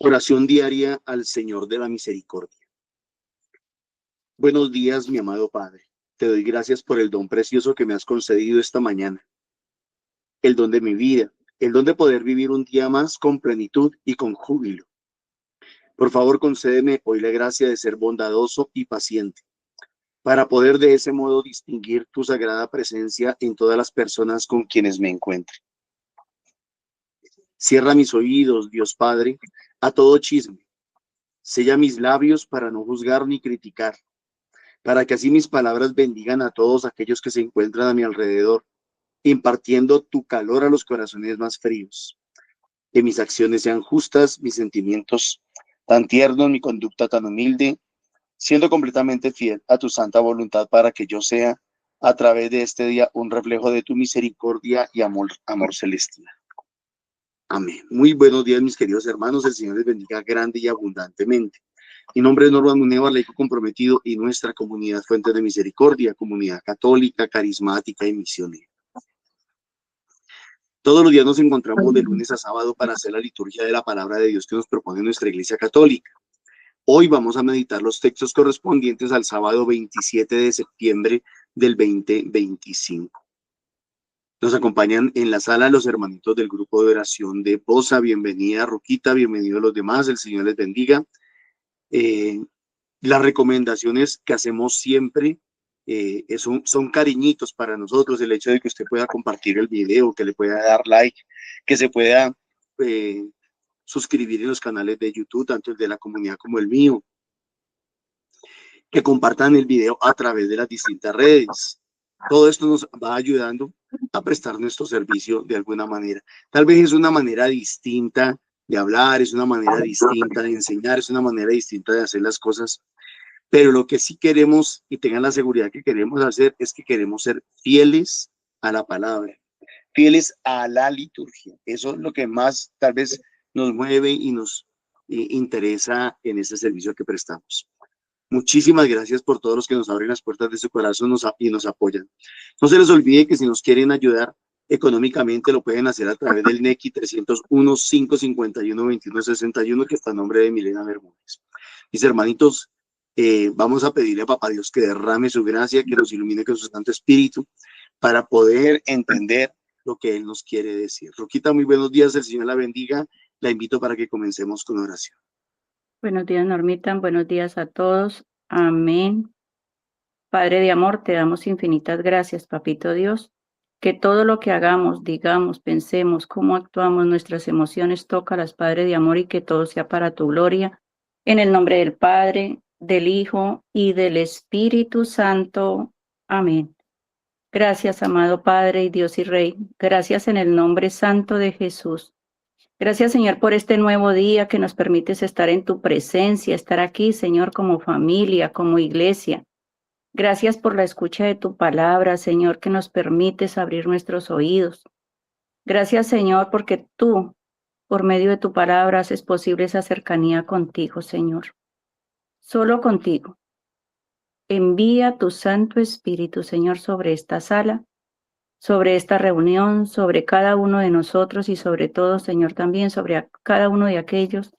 Oración diaria al Señor de la Misericordia. Buenos días, mi amado Padre. Te doy gracias por el don precioso que me has concedido esta mañana, el don de mi vida, el don de poder vivir un día más con plenitud y con júbilo. Por favor, concédeme hoy la gracia de ser bondadoso y paciente, para poder de ese modo distinguir tu sagrada presencia en todas las personas con quienes me encuentre. Cierra mis oídos, Dios Padre, a todo chisme. Sella mis labios para no juzgar ni criticar, para que así mis palabras bendigan a todos aquellos que se encuentran a mi alrededor, impartiendo tu calor a los corazones más fríos. Que mis acciones sean justas, mis sentimientos tan tiernos, mi conducta tan humilde, siendo completamente fiel a tu santa voluntad para que yo sea, a través de este día, un reflejo de tu misericordia y amor celestial. Amén. Muy buenos días, mis queridos hermanos. El Señor les bendiga grande y abundantemente. Mi nombre es Norman Munevar, laico comprometido, y nuestra comunidad Fuente de Misericordia, comunidad católica, carismática y misionera. Todos los días nos encontramos de lunes a sábado para hacer la liturgia de la palabra de Dios que nos propone nuestra Iglesia Católica. Hoy vamos a meditar los textos correspondientes al sábado 27 de septiembre del 2025. Nos acompañan en la sala los hermanitos del grupo de oración de Poza. Bienvenida, Roquita, bienvenidos los demás, el Señor les bendiga. Las recomendaciones que hacemos siempre son cariñitos para nosotros, el hecho de que usted pueda compartir el video, que le pueda dar like, que se pueda suscribir en los canales de YouTube, tanto el de la comunidad como el mío, que compartan el video a través de las distintas redes. Todo esto nos va ayudando a prestar nuestro servicio de alguna manera. Tal vez es una manera distinta de hablar, es una manera distinta de enseñar, es una manera distinta de hacer las cosas, pero lo que sí queremos, y tengan la seguridad que queremos hacer, es que queremos ser fieles a la palabra, fieles a la liturgia. Eso es lo que más tal vez nos mueve y nos interesa en este servicio que prestamos. Muchísimas gracias por todos los que nos abren las puertas de su corazón y nos apoyan. No se les olvide que si nos quieren ayudar económicamente lo pueden hacer a través del NECI 301-551-2161, que está a nombre de Milena Bermúdez. Mis hermanitos, vamos a pedirle a Papá Dios que derrame su gracia, que nos ilumine con su Santo Espíritu para poder entender lo que Él nos quiere decir. Roquita, muy buenos días, el Señor la bendiga. La invito para que comencemos con oración. Buenos días, Normita. Buenos días a todos. Amén. Padre de amor, te damos infinitas gracias, Papito Dios, que todo lo que hagamos, digamos, pensemos, cómo actuamos, nuestras emociones, tócalas, Padre de amor, y que todo sea para tu gloria. En el nombre del Padre, del Hijo y del Espíritu Santo. Amén. Gracias, amado Padre y Dios y Rey. Gracias en el nombre santo de Jesús. Gracias, Señor, por este nuevo día que nos permites estar en tu presencia, estar aquí, Señor, como familia, como iglesia. Gracias por la escucha de tu palabra, Señor, que nos permites abrir nuestros oídos. Gracias, Señor, porque tú, por medio de tu palabra, haces posible esa cercanía contigo, Señor. Solo contigo. Envía tu Santo Espíritu, Señor, sobre esta sala, sobre esta reunión, sobre cada uno de nosotros y sobre todo, Señor, también sobre cada uno de aquellos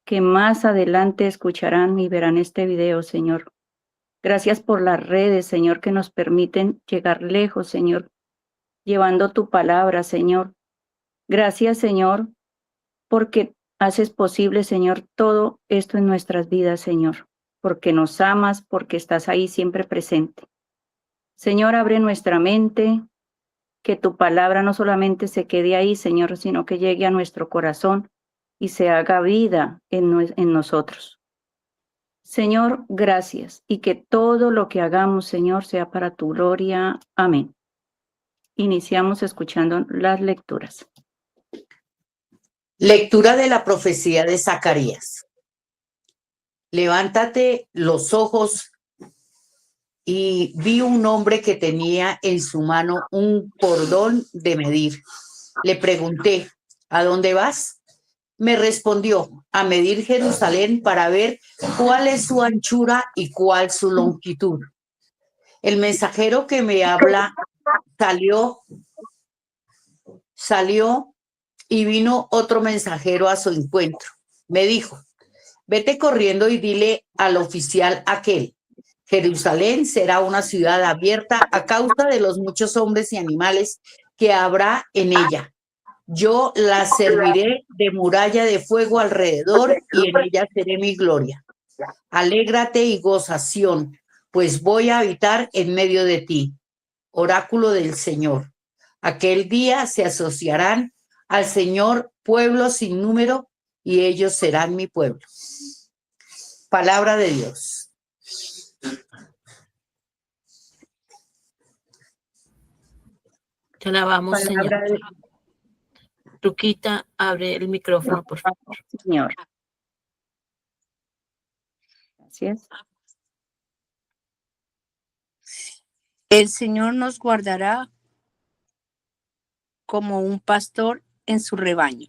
que más adelante escucharán y verán este video, Señor. Gracias por las redes, Señor, que nos permiten llegar lejos, Señor, llevando tu palabra, Señor. Gracias, Señor, porque haces posible, Señor, todo esto en nuestras vidas, Señor, porque nos amas, porque estás ahí siempre presente. Señor, abre nuestra mente, que tu palabra no solamente se quede ahí, Señor, sino que llegue a nuestro corazón y se haga vida en nosotros. Señor, gracias, y que todo lo que hagamos, Señor, sea para tu gloria. Amén. Iniciamos escuchando las lecturas. Lectura de la profecía de Zacarías. Levántate los ojos, y vi un hombre que tenía en su mano un cordón de medir. Le pregunté, ¿a dónde vas? Me respondió, a medir Jerusalén para ver cuál es su anchura y cuál su longitud. El mensajero que me habla salió y vino otro mensajero a su encuentro. Me dijo, vete corriendo y dile al oficial aquel, Jerusalén será una ciudad abierta a causa de los muchos hombres y animales que habrá en ella. Yo la serviré de muralla de fuego alrededor y en ella seré mi gloria. Alégrate y goza, Sión, pues voy a habitar en medio de ti. Oráculo del Señor. Aquel día se asociarán al Señor pueblos sin número y ellos serán mi pueblo. Palabra de Dios. Te alabamos, Señor. Palabra de Luquita, abre el micrófono, por favor. Señor. Gracias. El Señor nos guardará como un pastor en su rebaño.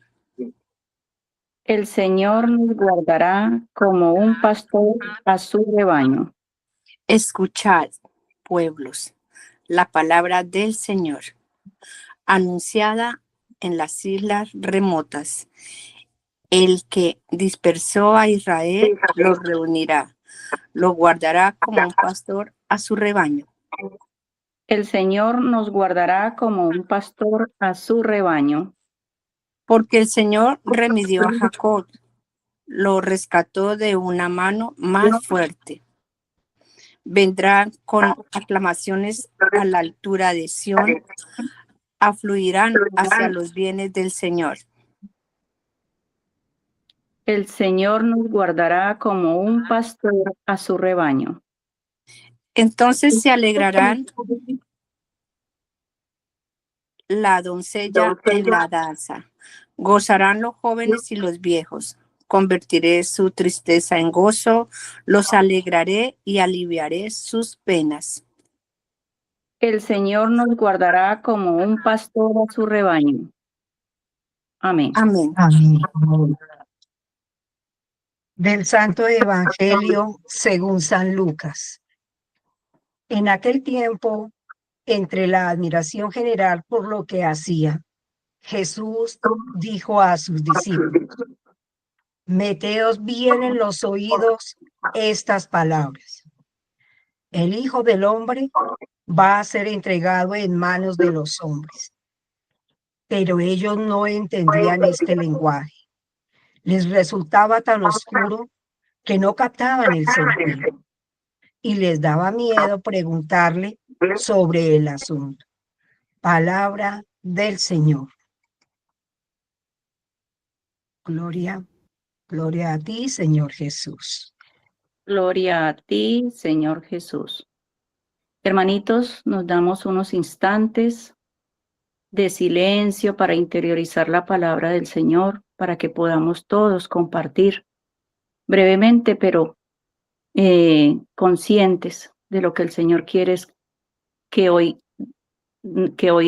El Señor nos guardará como un pastor a su rebaño. Escuchad, pueblos, la palabra del Señor, anunciada en las islas remotas. El que dispersó a Israel los reunirá, lo guardará como un pastor a su rebaño. El Señor nos guardará como un pastor a su rebaño. Porque el Señor remedió a Jacob, lo rescató de una mano más fuerte. Vendrán con aclamaciones a la altura de Sión, afluirán hacia los bienes del Señor. El Señor nos guardará como un pastor a su rebaño. Entonces se alegrarán la doncella en la danza, gozarán los jóvenes y los viejos. Convertiré su tristeza en gozo, los alegraré y aliviaré sus penas. El Señor nos guardará como un pastor a su rebaño. Amén. Amén. Amén. Del Santo Evangelio según San Lucas. En aquel tiempo, entre la admiración general por lo que hacía, Jesús dijo a sus discípulos: meteos bien en los oídos estas palabras. El Hijo del Hombre va a ser entregado en manos de los hombres. Pero ellos no entendían este lenguaje. Les resultaba tan oscuro que no captaban el sentido y les daba miedo preguntarle sobre el asunto. Palabra del Señor. Gloria a ti, Señor Jesús. Gloria a ti, Señor Jesús. Hermanitos, nos damos unos instantes de silencio para interiorizar la palabra del Señor, para que podamos todos compartir brevemente, pero conscientes de lo que el Señor quiere que hoy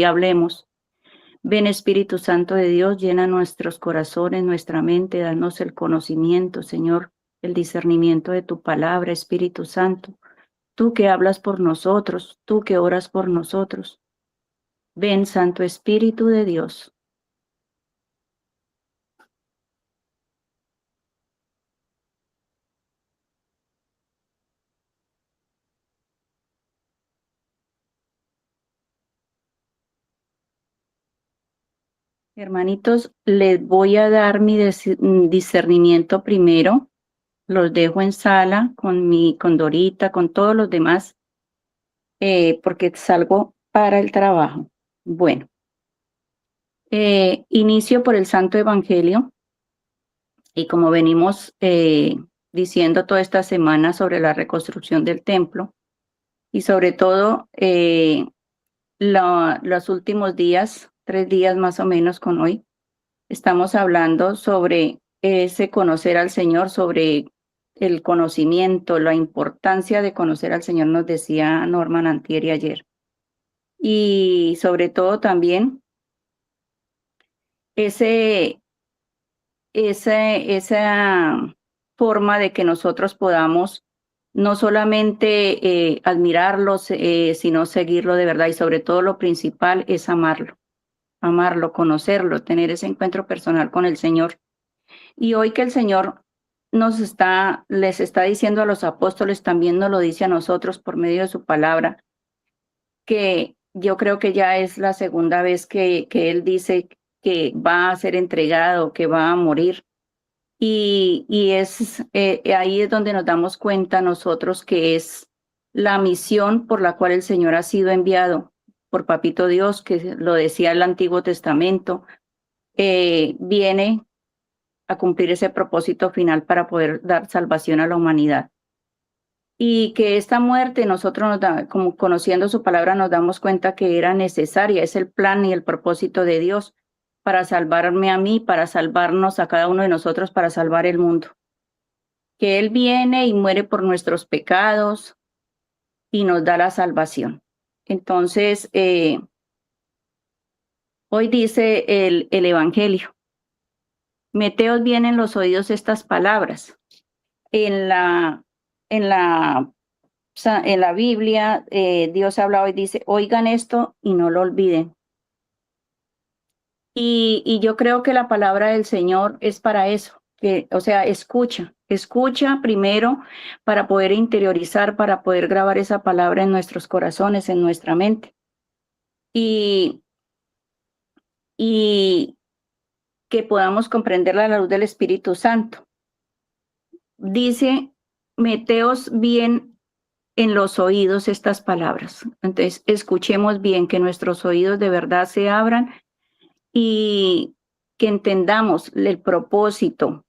hablemos. Ven, Espíritu Santo de Dios, llena nuestros corazones, nuestra mente, danos el conocimiento, Señor, el discernimiento de tu palabra, Espíritu Santo. Tú que hablas por nosotros, tú que oras por nosotros. Ven, Santo Espíritu de Dios. Hermanitos, les voy a dar mi discernimiento primero. Los dejo en sala con Dorita, con todos los demás, porque salgo para el trabajo. Bueno, inicio por el Santo Evangelio, y como venimos diciendo toda esta semana sobre la reconstrucción del templo, y sobre todo los últimos días, 3 días más o menos con hoy, estamos hablando sobre ese conocer al Señor, sobre el conocimiento, la importancia de conocer al Señor, nos decía Norman antier y ayer. Y sobre todo también esa forma de que nosotros podamos no solamente admirarlo, sino seguirlo de verdad, y sobre todo lo principal es amarlo, conocerlo, tener ese encuentro personal con el Señor. Y hoy que el Señor les está diciendo a los apóstoles, también nos lo dice a nosotros por medio de su palabra, que yo creo que ya es la segunda vez que Él dice que va a ser entregado, que va a morir. Y ahí es donde nos damos cuenta nosotros que es la misión por la cual el Señor ha sido enviado por Papito Dios, que lo decía el Antiguo Testamento, viene a cumplir ese propósito final para poder dar salvación a la humanidad. Y que esta muerte nosotros, como conociendo su palabra, nos damos cuenta que era necesaria, es el plan y el propósito de Dios para salvarme a mí, para salvarnos a cada uno de nosotros, para salvar el mundo. Que Él viene y muere por nuestros pecados y nos da la salvación. Entonces, hoy dice el Evangelio, meteos bien en los oídos estas palabras. En la Biblia, Dios habla hoy, dice, oigan esto y no lo olviden. Y yo creo que la palabra del Señor es para eso, o sea, escucha primero para poder interiorizar, para poder grabar esa palabra en nuestros corazones, en nuestra mente. Y que podamos comprenderla a la luz del Espíritu Santo. Dice, meteos bien en los oídos estas palabras. Entonces, escuchemos bien, que nuestros oídos de verdad se abran y que entendamos el propósito,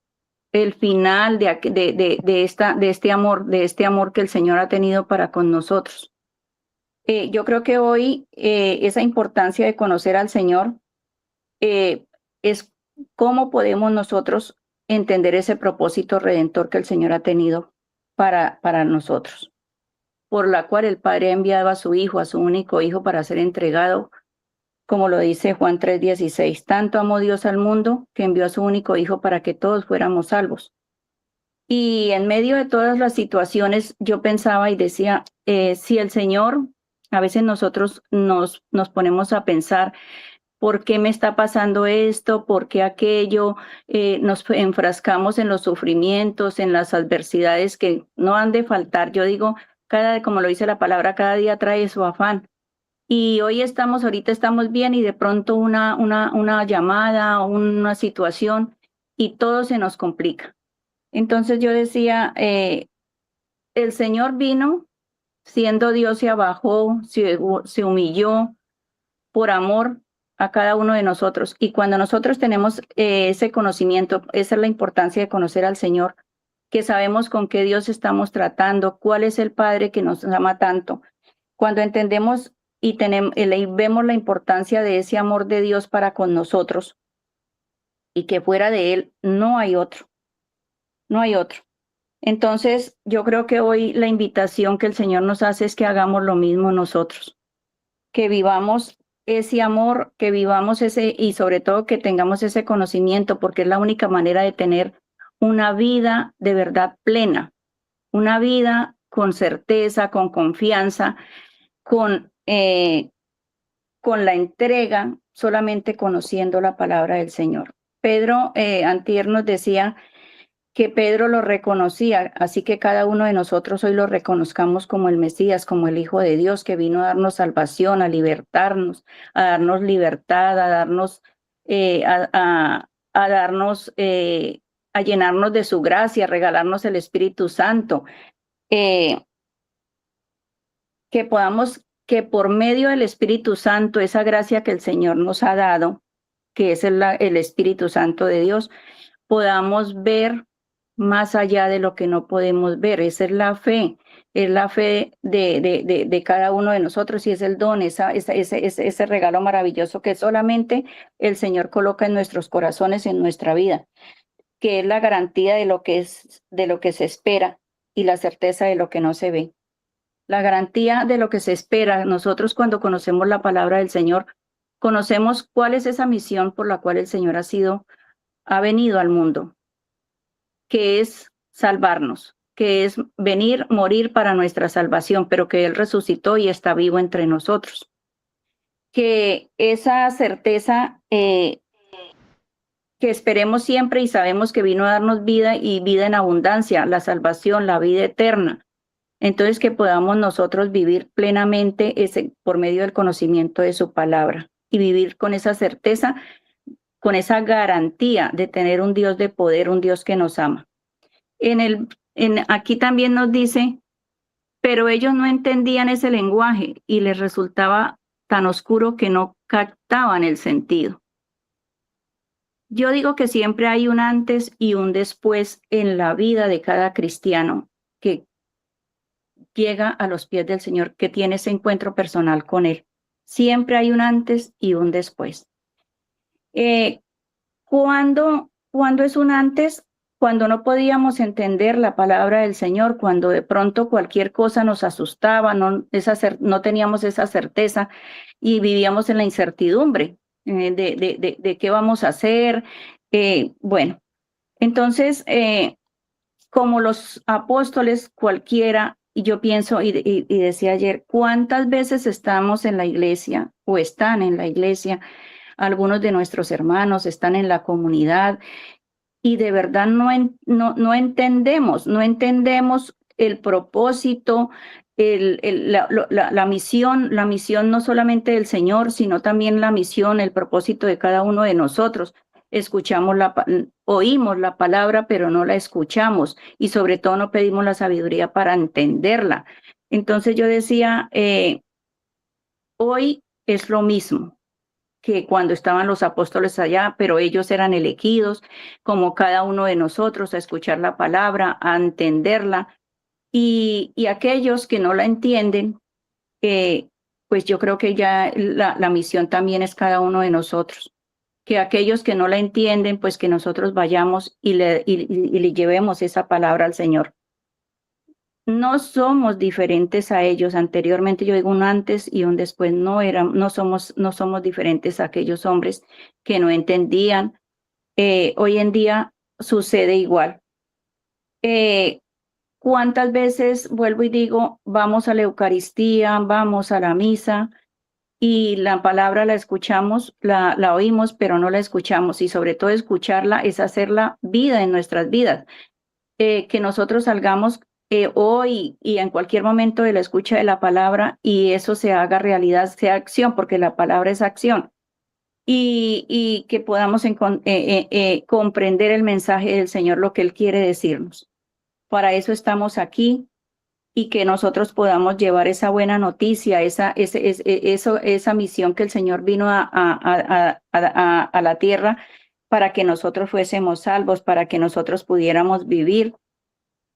el final de este amor que el Señor ha tenido para con nosotros. Yo creo que hoy esa importancia de conocer al Señor es cómo podemos nosotros entender ese propósito redentor que el Señor ha tenido para nosotros, por la cual el Padre ha enviado a su Hijo, a su único Hijo, para ser entregado, como lo dice Juan 3:16. Tanto amó Dios al mundo que envió a su único Hijo para que todos fuéramos salvos. Y en medio de todas las situaciones, yo pensaba y decía, si el Señor, a veces nosotros nos ponemos a pensar, ¿por qué me está pasando esto? ¿Por qué aquello? Nos enfrascamos en los sufrimientos, en las adversidades que no han de faltar. Yo digo, como lo dice la palabra, cada día trae su afán. Y ahorita estamos bien y de pronto una llamada o una situación y todo se nos complica. Entonces yo decía, el Señor vino, siendo Dios, se abajó, se humilló por amor a cada uno de nosotros. Y cuando nosotros tenemos ese conocimiento, esa es la importancia de conocer al Señor, que sabemos con qué Dios estamos tratando, cuál es el Padre que nos ama tanto. Cuando entendemos y vemos la importancia de ese amor de Dios para con nosotros y que fuera de Él no hay otro. Entonces, yo creo que hoy la invitación que el Señor nos hace es que hagamos lo mismo nosotros, que vivamos ese amor, que vivamos y sobre todo que tengamos ese conocimiento, porque es la única manera de tener una vida de verdad plena, una vida con certeza, con confianza, con la entrega, solamente conociendo la palabra del Señor. Pedro, antier nos decía que Pedro lo reconocía, así que cada uno de nosotros hoy lo reconozcamos como el Mesías, como el Hijo de Dios, que vino a darnos salvación, a libertarnos, a darnos libertad, a darnos, a llenarnos de su gracia, a regalarnos el Espíritu Santo, que por medio del Espíritu Santo, esa gracia que el Señor nos ha dado, que es el Espíritu Santo de Dios, podamos ver más allá de lo que no podemos ver. Esa es la fe de cada uno de nosotros y es el don, ese regalo maravilloso que solamente el Señor coloca en nuestros corazones, en nuestra vida, que es la garantía de lo que se espera y la certeza de lo que no se ve. La garantía de lo que se espera. Nosotros cuando conocemos la palabra del Señor, conocemos cuál es esa misión por la cual el Señor ha venido al mundo, que es salvarnos, que es venir, morir para nuestra salvación, pero que Él resucitó y está vivo entre nosotros. Que esa certeza que esperemos siempre y sabemos que vino a darnos vida y vida en abundancia, la salvación, la vida eterna. Entonces que podamos nosotros vivir plenamente por medio del conocimiento de su palabra y vivir con esa certeza, con esa garantía de tener un Dios de poder, un Dios que nos ama. Aquí también nos dice, pero ellos no entendían ese lenguaje y les resultaba tan oscuro que no captaban el sentido. Yo digo que siempre hay un antes y un después en la vida de cada cristiano que llega a los pies del Señor, que tiene ese encuentro personal con Él. Siempre hay un antes y un después. ¿Cuándo es un antes? Cuando no podíamos entender la palabra del Señor, cuando de pronto cualquier cosa nos asustaba, no teníamos esa certeza y vivíamos en la incertidumbre de qué vamos a hacer. Bueno, entonces, como los apóstoles cualquiera, y yo pienso y decía ayer, ¿cuántas veces estamos en la iglesia o están en la iglesia? Algunos de nuestros hermanos están en la comunidad y de verdad no entendemos el propósito, la misión no solamente del Señor, sino también la misión, el propósito de cada uno de nosotros. Oímos la palabra, pero no la escuchamos y sobre todo no pedimos la sabiduría para entenderla. Entonces yo decía, hoy es lo mismo que cuando estaban los apóstoles allá, pero ellos eran elegidos, como cada uno de nosotros, a escuchar la palabra, a entenderla, y aquellos que no la entienden, pues yo creo que ya la misión también es cada uno de nosotros, que aquellos que no la entienden, pues que nosotros vayamos y le llevemos esa palabra al Señor. No somos diferentes a ellos. Anteriormente yo digo un antes y un después. No somos diferentes a aquellos hombres que no entendían. Hoy en día sucede igual. ¿Cuántas veces, vuelvo y digo, vamos a la Eucaristía, vamos a la misa y la palabra la escuchamos, la oímos, pero no la escuchamos? Y sobre todo escucharla es hacerla vida en nuestras vidas. Que nosotros salgamos hoy y en cualquier momento de la escucha de la palabra y eso se haga realidad, sea acción, porque la palabra es acción. Y que podamos comprender el mensaje del Señor, lo que Él quiere decirnos. Para eso estamos aquí y que nosotros podamos llevar esa buena noticia, esa misión que el Señor vino a la tierra para que nosotros fuésemos salvos, para que nosotros pudiéramos vivir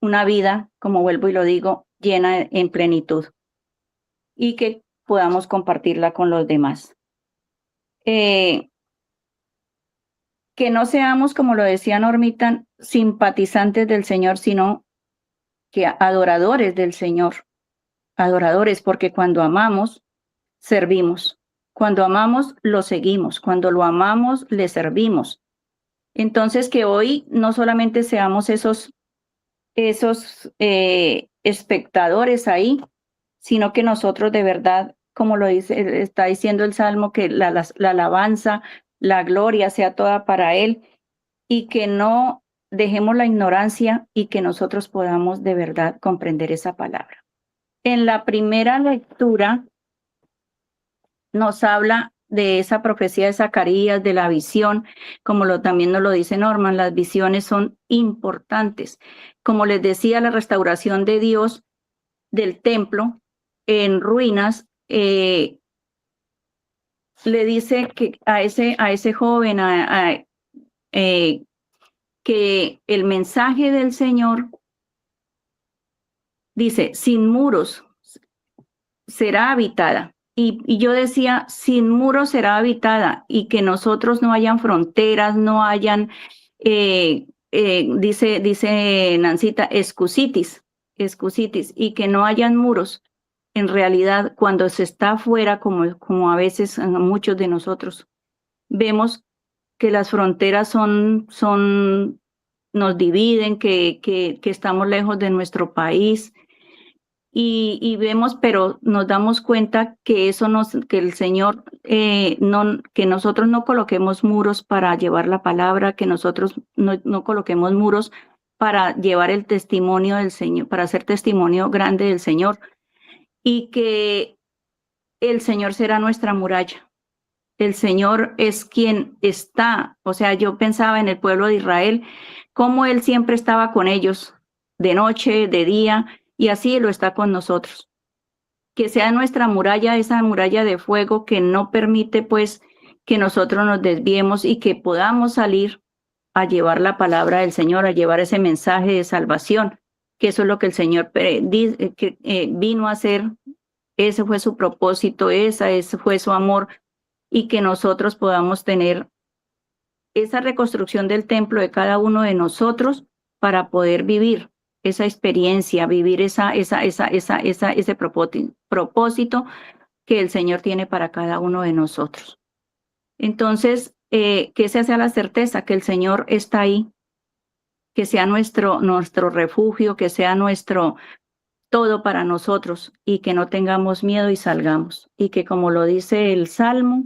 una vida, como vuelvo y lo digo, llena en plenitud y que podamos compartirla con los demás. Que no seamos, como lo decía Normita, simpatizantes del Señor, sino que adoradores del Señor. Adoradores, porque cuando amamos, servimos. Cuando amamos, lo seguimos. Cuando lo amamos, le servimos. Entonces, que hoy no solamente seamos esos espectadores ahí, sino que nosotros de verdad, como lo dice, está diciendo el Salmo, que la alabanza, la gloria sea toda para Él y que no dejemos la ignorancia y que nosotros podamos de verdad comprender esa palabra. En la primera lectura nos habla de esa profecía de Zacarías, de la visión, como también nos lo dice Norman, las visiones son importantes. Como les decía, la restauración de Dios del templo en ruinas, le dice que a ese joven que el mensaje del Señor dice, sin muros será habitada. Y yo decía, sin muros será habitada y que nosotros no hayan fronteras, no hayan, dice Nancita, excusitis, y que no hayan muros. En realidad, cuando se está afuera, como a veces muchos de nosotros, vemos que las fronteras nos dividen, que estamos lejos de nuestro país. y vemos, pero nos damos cuenta que eso que el Señor, que nosotros no coloquemos muros para llevar la palabra, que nosotros no coloquemos muros para llevar el testimonio del Señor, para hacer testimonio grande del Señor, y que el Señor será nuestra muralla. El Señor es quien está, o sea, yo pensaba en el pueblo de Israel, cómo Él siempre estaba con ellos, de noche, de día, y así lo está con nosotros. Que sea nuestra muralla, esa muralla de fuego que no permite pues que nosotros nos desviemos y que podamos salir a llevar la palabra del Señor, a llevar ese mensaje de salvación, que eso es lo que el Señor vino a hacer. Ese fue su propósito, ese fue su amor, y que nosotros podamos tener esa reconstrucción del templo de cada uno de nosotros para poder vivir esa experiencia, vivir ese propósito que el Señor tiene para cada uno de nosotros. Entonces, que esa sea la certeza, que el Señor está ahí, que sea nuestro refugio, que sea nuestro todo para nosotros, y que no tengamos miedo y salgamos. Y que, como lo dice el Salmo,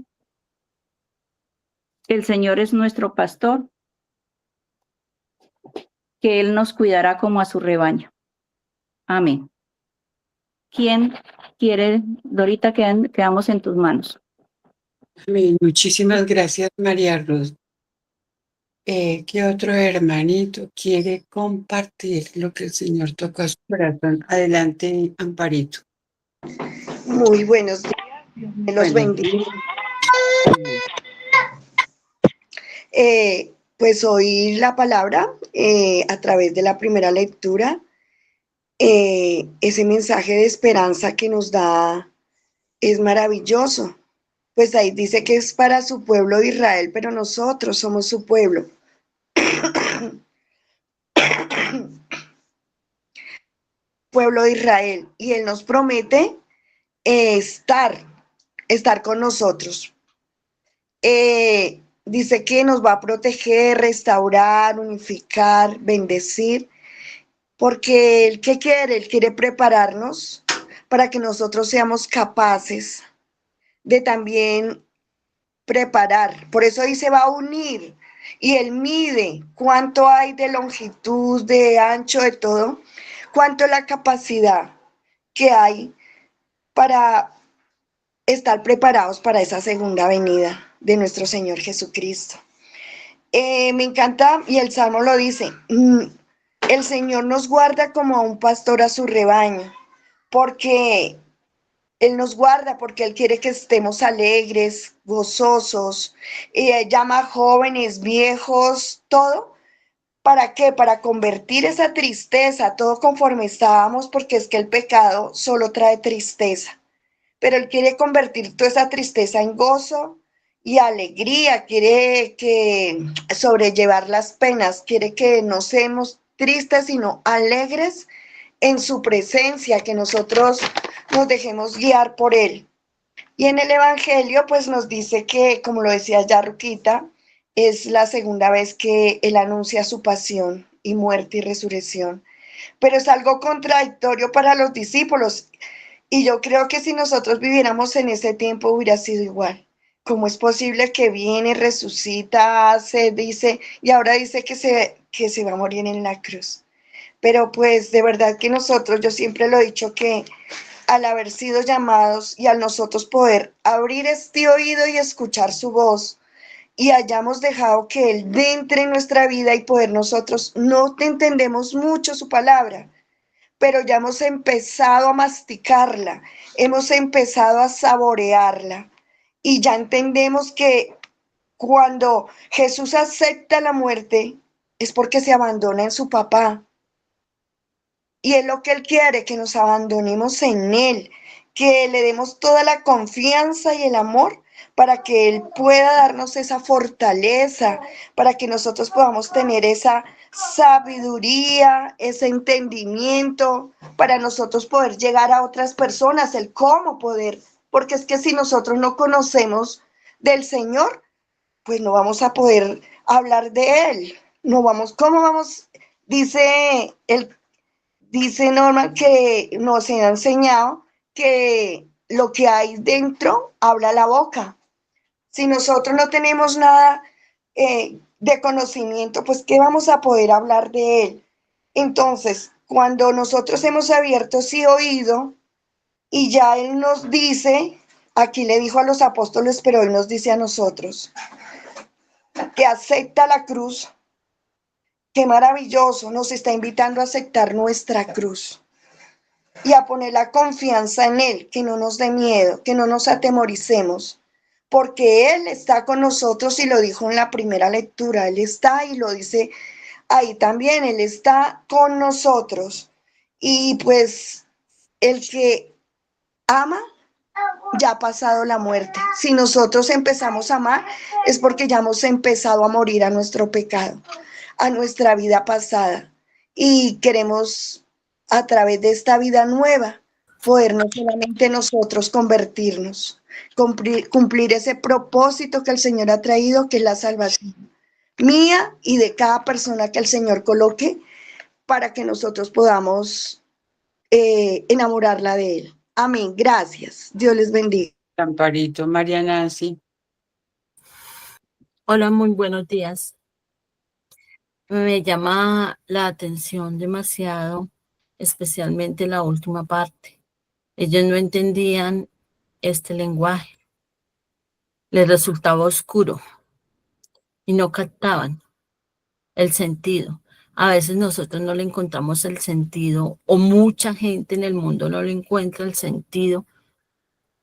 el Señor es nuestro pastor, que Él nos cuidará como a su rebaño. Amén. ¿Quién quiere? Dorita, quedamos en tus manos. Amén. Muchísimas gracias, María Ruth. ¿Qué otro hermanito quiere compartir lo que el Señor tocó a su corazón? Adelante, Amparito. Muy buenos días, me los bendiga. Pues oír la palabra a través de la primera lectura, ese mensaje de esperanza que nos da es maravilloso. Pues ahí dice que es para su pueblo de Israel, pero nosotros somos su pueblo. Pueblo de Israel. Y Él nos promete estar con nosotros. Dice que nos va a proteger, restaurar, unificar, bendecir, porque Él, ¿qué quiere? Él quiere prepararnos para que nosotros seamos capaces de también preparar. Por eso dice, va a unir, y Él mide cuánto hay de longitud, de ancho, de todo, cuánto es la capacidad que hay para estar preparados para esa segunda venida de nuestro Señor Jesucristo. Me encanta, y el Salmo lo dice, el Señor nos guarda como a un pastor a su rebaño, porque Él nos guarda, porque Él quiere que estemos alegres, gozosos, llama a jóvenes, viejos, todo. ¿Para qué? Para convertir esa tristeza, todo conforme estábamos, porque es que el pecado solo trae tristeza. Pero Él quiere convertir toda esa tristeza en gozo y alegría, quiere que sobrellevar las penas, quiere que no seamos tristes, sino alegres en su presencia, que nosotros nos dejemos guiar por Él. Y en el Evangelio, pues nos dice que, como lo decía ya Ruquita, es la segunda vez que Él anuncia su pasión y muerte y resurrección. Pero es algo contradictorio para los discípulos. Y yo creo que si nosotros viviéramos en ese tiempo hubiera sido igual. ¿Cómo es posible que viene, resucita, se dice, y ahora dice que se va a morir en la cruz? Pero pues de verdad que nosotros, yo siempre lo he dicho, que al haber sido llamados y al nosotros poder abrir este oído y escuchar su voz, y hayamos dejado que Él entre en nuestra vida y poder nosotros, no entendemos mucho su palabra, pero ya hemos empezado a masticarla, hemos empezado a saborearla, y ya entendemos que cuando Jesús acepta la muerte es porque se abandona en su papá. Y es lo que Él quiere, que nos abandonemos en Él, que le demos toda la confianza y el amor para que Él pueda darnos esa fortaleza, para que nosotros podamos tener esa sabiduría, ese entendimiento, para nosotros poder llegar a otras personas, el cómo poder, porque es que si nosotros no conocemos del Señor, pues no vamos a poder hablar de Él, no vamos, ¿cómo vamos? Dice Dice Norma que nos ha enseñado que lo que hay dentro habla la boca. Si nosotros no tenemos nada de conocimiento, pues ¿qué vamos a poder hablar de él? Entonces, cuando nosotros hemos abierto sí oído y ya él nos dice, aquí le dijo a los apóstoles, pero él nos dice a nosotros, que acepta la cruz. Qué maravilloso, nos está invitando a aceptar nuestra cruz y a poner la confianza en Él, que no nos dé miedo, que no nos atemoricemos, porque Él está con nosotros y lo dijo en la primera lectura, Él está y lo dice ahí también, Él está con nosotros. Y pues el que ama ya ha pasado la muerte. Si nosotros empezamos a amar, es porque ya hemos empezado a morir a nuestro pecado, a nuestra vida pasada. Y queremos, a través de esta vida nueva, poder no solamente nosotros convertirnos, cumplir ese propósito que el Señor ha traído, que es la salvación mía y de cada persona que el Señor coloque, para que nosotros podamos enamorarla de Él. Amén. Gracias. Dios les bendiga. Amparito, María Nancy. Hola, muy buenos días. Me llama la atención demasiado, especialmente la última parte. Ellos no entendían este lenguaje, les resultaba oscuro y no captaban el sentido. A veces nosotros no le encontramos el sentido, o mucha gente en el mundo no le encuentra el sentido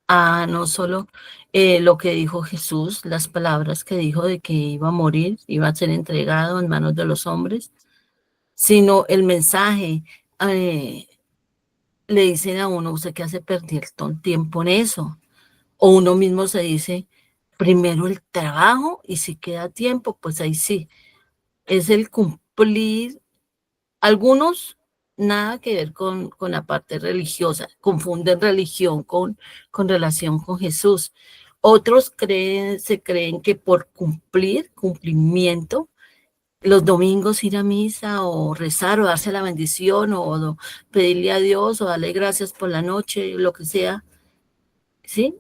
a no solo lo que dijo Jesús, las palabras que dijo de que iba a morir, iba a ser entregado en manos de los hombres, sino el mensaje. Le dicen a uno, usted que hace perder tiempo en eso, o uno mismo se dice, primero el trabajo y si queda tiempo, pues ahí sí, es el cumplir. Algunos nada que ver con la parte religiosa, confunden religión con relación con Jesús. Otros se creen que por cumplimiento, los domingos ir a misa o rezar o darse la bendición o pedirle a Dios o darle gracias por la noche, lo que sea, ¿sí?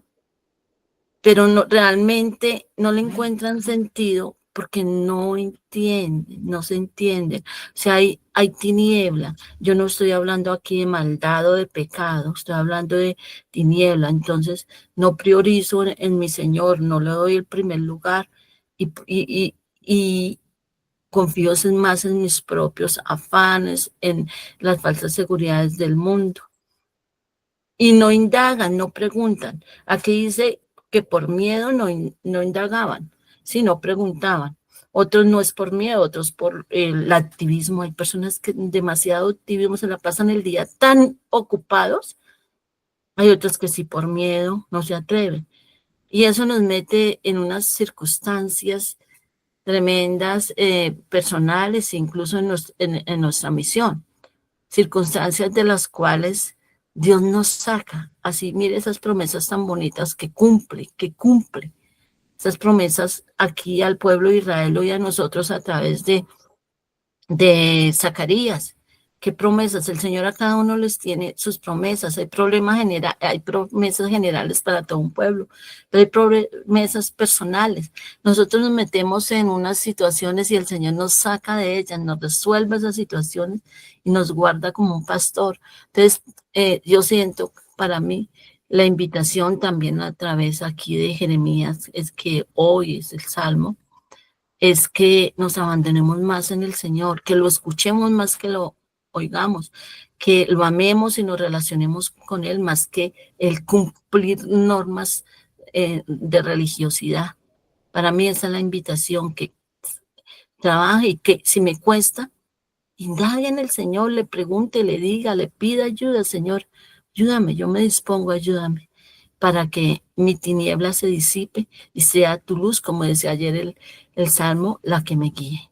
Pero no, realmente no le encuentran sentido porque no entienden, no se entienden. O sea, hay tiniebla. Yo no estoy hablando aquí de maldad o de pecado, estoy hablando de tiniebla. Entonces, no priorizo en mi Señor, no le doy el primer lugar y confío más en mis propios afanes, en las falsas seguridades del mundo. Y no indagan, no preguntan. Aquí dice que por miedo no indagaban, sino preguntaban. Otros no es por miedo, otros por el activismo. Hay personas que demasiado activismo se la pasan el día tan ocupados. Hay otros que sí por miedo no se atreven. Y eso nos mete en unas circunstancias tremendas, personales, incluso en nuestra misión. Circunstancias de las cuales Dios nos saca. Así, mire esas promesas tan bonitas que cumple. Esas promesas aquí al pueblo de Israel y a nosotros a través de Zacarías. ¿Qué promesas? El Señor a cada uno les tiene sus promesas. Hay promesas generales para todo un pueblo, pero hay promesas personales. Nosotros nos metemos en unas situaciones y el Señor nos saca de ellas, nos resuelve esas situaciones y nos guarda como un pastor. Entonces, yo siento para mí la invitación también a través aquí de Jeremías, es que hoy es el Salmo, es que nos abandonemos más en el Señor, que lo escuchemos más que lo oigamos, que lo amemos y nos relacionemos con Él más que el cumplir normas de religiosidad. Para mí esa es la invitación, que trabaje y que si me cuesta, indague en el Señor, le pregunte, le diga, le pida ayuda, Señor, ayúdame, yo me dispongo, ayúdame, para que mi tiniebla se disipe y sea tu luz, como decía ayer el Salmo, la que me guíe,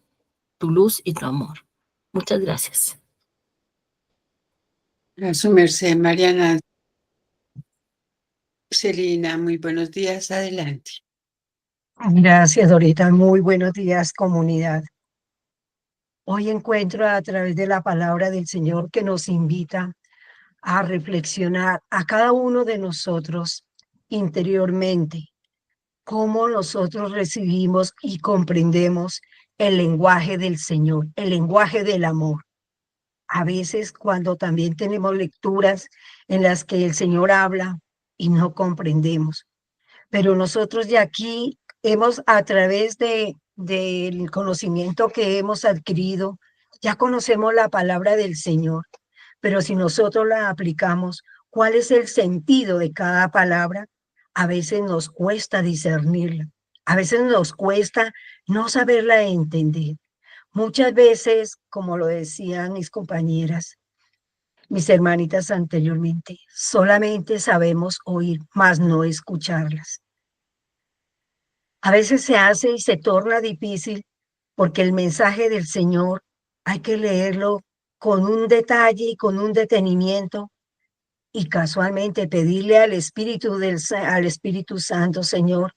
tu luz y tu amor. Muchas gracias. A su merced, María Nancy. Celina, muy buenos días, adelante. Gracias, Dorita. Muy buenos días, comunidad. Hoy encuentro a través de la palabra del Señor que nos invita a reflexionar a cada uno de nosotros interiormente, cómo nosotros recibimos y comprendemos el lenguaje del Señor, el lenguaje del amor. A veces cuando también tenemos lecturas en las que el Señor habla y no comprendemos, pero nosotros de aquí hemos, a través del conocimiento que hemos adquirido, ya conocemos la palabra del Señor, pero si nosotros la aplicamos, ¿cuál es el sentido de cada palabra? A veces nos cuesta discernirla, a veces nos cuesta no saberla entender. Muchas veces, como lo decían mis compañeras, mis hermanitas anteriormente, solamente sabemos oír, mas no escucharlas. A veces se hace y se torna difícil porque el mensaje del Señor hay que leerlo con un detalle y con un detenimiento y casualmente pedirle al Espíritu Santo, Señor,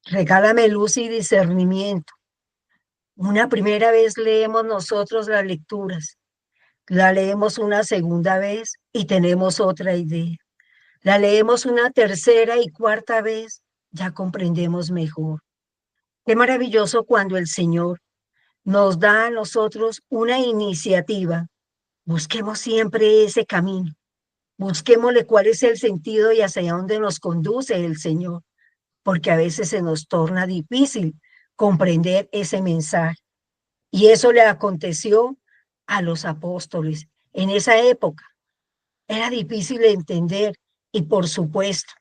regálame luz y discernimiento. Una primera vez leemos nosotros las lecturas, la leemos una segunda vez y tenemos otra idea. La leemos una tercera y cuarta vez, ya comprendemos mejor. Qué maravilloso cuando el Señor nos da a nosotros una iniciativa. Busquemos siempre ese camino. Busquémosle cuál es el sentido y hacia dónde nos conduce el Señor, porque a veces se nos torna difícil comprender ese mensaje. Y eso le aconteció a los apóstoles. En esa época era difícil de entender y por supuesto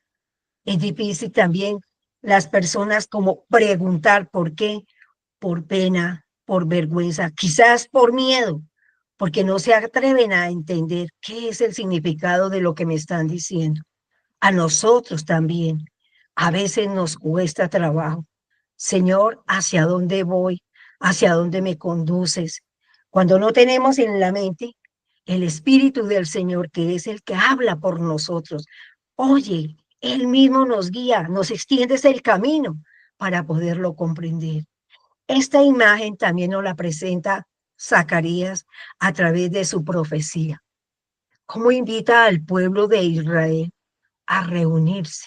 es difícil también las personas como preguntar por qué, por pena, por vergüenza, quizás por miedo, porque no se atreven a entender qué es el significado de lo que me están diciendo. A nosotros también, a veces nos cuesta trabajo. Señor, ¿hacia dónde voy? ¿Hacia dónde me conduces? Cuando no tenemos en la mente el Espíritu del Señor, que es el que habla por nosotros. Oye, Él mismo nos guía, nos extiende el camino para poderlo comprender. Esta imagen también nos la presenta Zacarías a través de su profecía. ¿Cómo invita al pueblo de Israel a reunirse?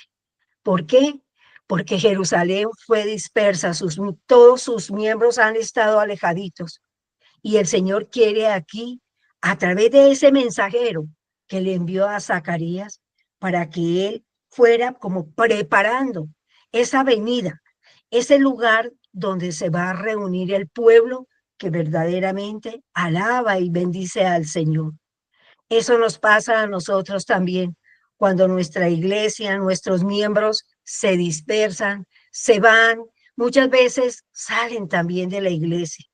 ¿Por qué? Porque Jerusalén fue dispersa, todos sus miembros han estado alejaditos. Y el Señor quiere aquí, a través de ese mensajero que le envió a Zacarías, para que él fuera como preparando esa venida, ese lugar donde se va a reunir el pueblo que verdaderamente alaba y bendice al Señor. Eso nos pasa a nosotros también, cuando nuestra iglesia, nuestros miembros se dispersan, se van, muchas veces salen también de la iglesia.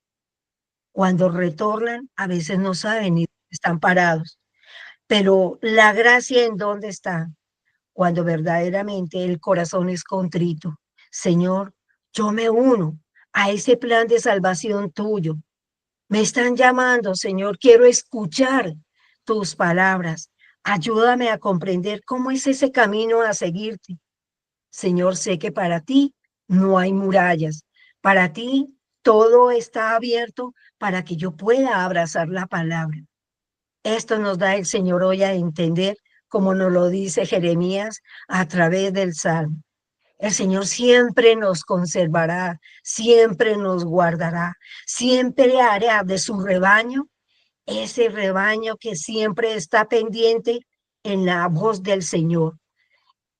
Cuando retornan, a veces no saben ni dónde están parados. Pero la gracia en dónde está, cuando verdaderamente el corazón es contrito. Señor, yo me uno a ese plan de salvación tuyo. Me están llamando, Señor, quiero escuchar tus palabras. Ayúdame a comprender cómo es ese camino a seguirte. Señor, sé que para ti no hay murallas. Para ti todo está abierto para que yo pueda abrazar la palabra. Esto nos da el Señor hoy a entender, como nos lo dice Jeremías a través del Salmo. El Señor siempre nos conservará, siempre nos guardará, siempre hará de su rebaño, ese rebaño que siempre está pendiente en la voz del Señor.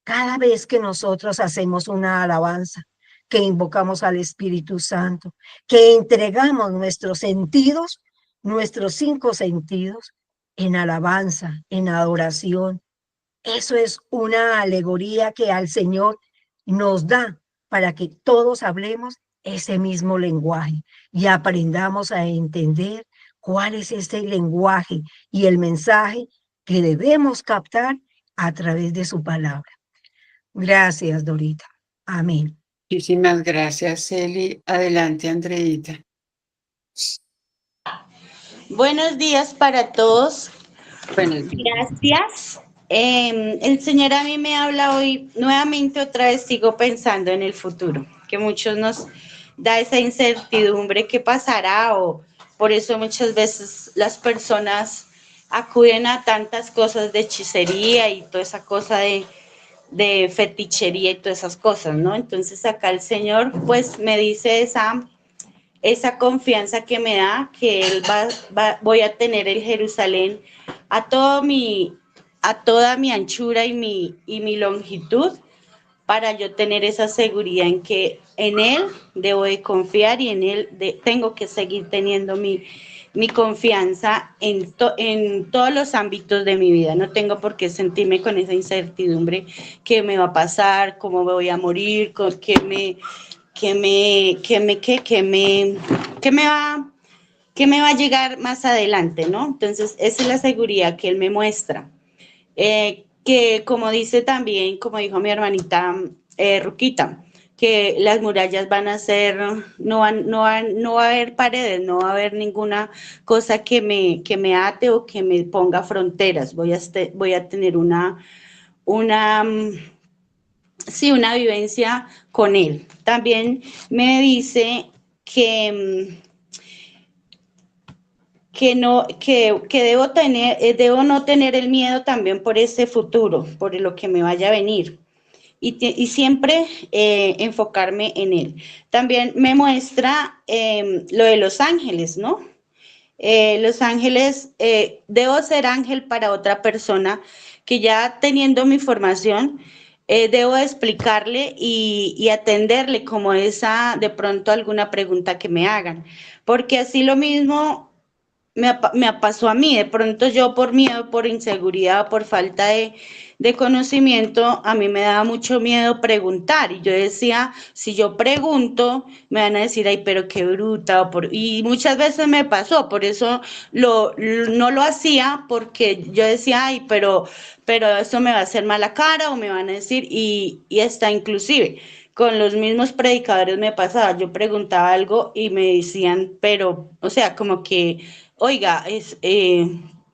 Cada vez que nosotros hacemos una alabanza, que invocamos al Espíritu Santo, que entregamos nuestros sentidos, nuestros 5 sentidos, en alabanza, en adoración, eso es una alegoría que al Señor nos da para que todos hablemos ese mismo lenguaje y aprendamos a entender cuál es ese lenguaje y el mensaje que debemos captar a través de su palabra. Gracias, Dorita. Amén. Muchísimas gracias, Eli. Adelante, Andreita. Buenos días para todos. Buenos días. Gracias. El Señor a mí me habla hoy nuevamente, otra vez sigo pensando en el futuro, que muchos nos da esa incertidumbre, qué pasará o Por eso muchas veces las personas acuden a tantas cosas de hechicería y toda esa cosa de fetichería y todas esas cosas, ¿no? Entonces acá el Señor pues me dice esa confianza que me da, que Él voy a tener el Jerusalén a, a toda mi anchura y mi longitud, para yo tener esa seguridad en que en Él debo de confiar y en Él tengo que seguir teniendo mi confianza en todos los ámbitos de mi vida. No tengo por qué sentirme con esa incertidumbre, qué me va a pasar, cómo me voy a morir, con qué me va a llegar más adelante, ¿no? Entonces, esa es la seguridad que Él me muestra. Que como dice también, como dijo mi hermanita Ruquita, que las murallas van a ser, no va a haber paredes, no va a haber ninguna cosa que me ate o que me ponga fronteras. Voy a tener sí, una vivencia con Él. También me dice que debo no tener el miedo también por ese futuro, por lo que me vaya a venir. Y siempre enfocarme en Él. También me muestra lo de los ángeles, ¿no? Los ángeles, debo ser ángel para otra persona que ya teniendo mi formación, debo explicarle y atenderle como de pronto alguna pregunta que me hagan. Porque así lo mismo me pasó a mí, de pronto yo por miedo, por inseguridad, por falta de conocimiento, a mí me daba mucho miedo preguntar y yo decía, si yo pregunto, me van a decir, ay, pero qué bruta, y muchas veces me pasó, por eso no lo hacía, porque yo decía, ay, pero eso me va a hacer mala cara o me van a decir, y hasta inclusive con los mismos predicadores me pasaba, yo preguntaba algo y me decían, pero, o sea, como que oiga,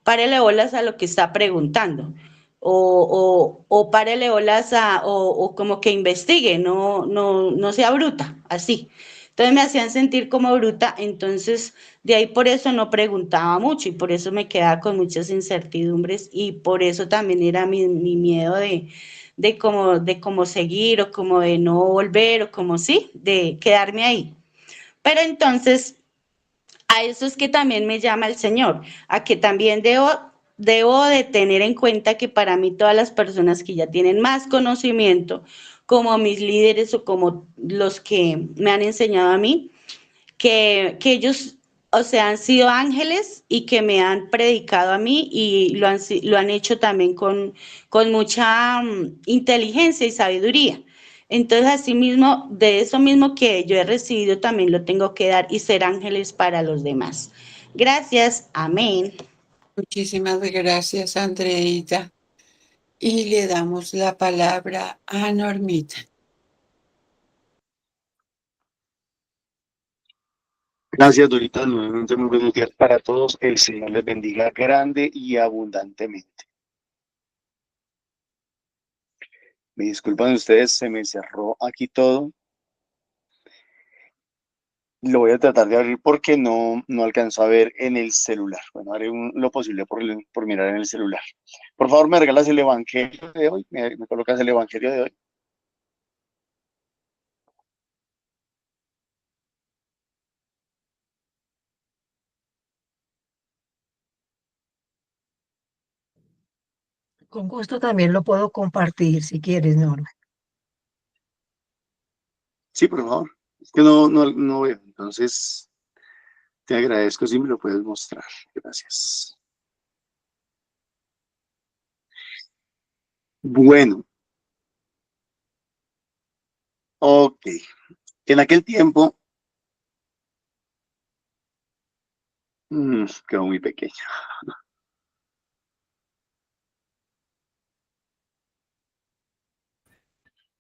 párele bolas a lo que está preguntando. O párele bolas o como que investigue, no sea bruta, así. Entonces me hacían sentir como bruta, entonces de ahí por eso no preguntaba mucho y por eso me quedaba con muchas incertidumbres y por eso también era mi miedo de cómo seguir o como de no volver o como sí, de quedarme ahí. Pero entonces a eso es que también me llama el Señor, a que también debo de tener en cuenta que para mí todas las personas que ya tienen más conocimiento, como mis líderes o como los que me han enseñado a mí, que ellos, o sea, han sido ángeles y que me han predicado a mí y lo han hecho también con mucha inteligencia y sabiduría. Entonces, así mismo, de eso mismo que yo he recibido, también lo tengo que dar y ser ángeles para los demás. Gracias, amén. Muchísimas gracias, Andreita. Y le damos la palabra a Normita. Gracias, Dorita. Nuevamente muy buenos días para todos. El Señor les bendiga grande y abundantemente. Me disculpan ustedes, se me cerró aquí todo. Lo voy a tratar de abrir porque no alcanzo a ver en el celular. Bueno, haré lo posible por mirar en el celular. Por favor, me regalas el Evangelio de hoy. Me colocas el Evangelio de hoy. Con gusto también lo puedo compartir si quieres, Norma. Sí, por favor. Es que no veo. Entonces, te agradezco si me lo puedes mostrar. Gracias. Bueno. Ok. En aquel tiempo, quedó muy pequeño.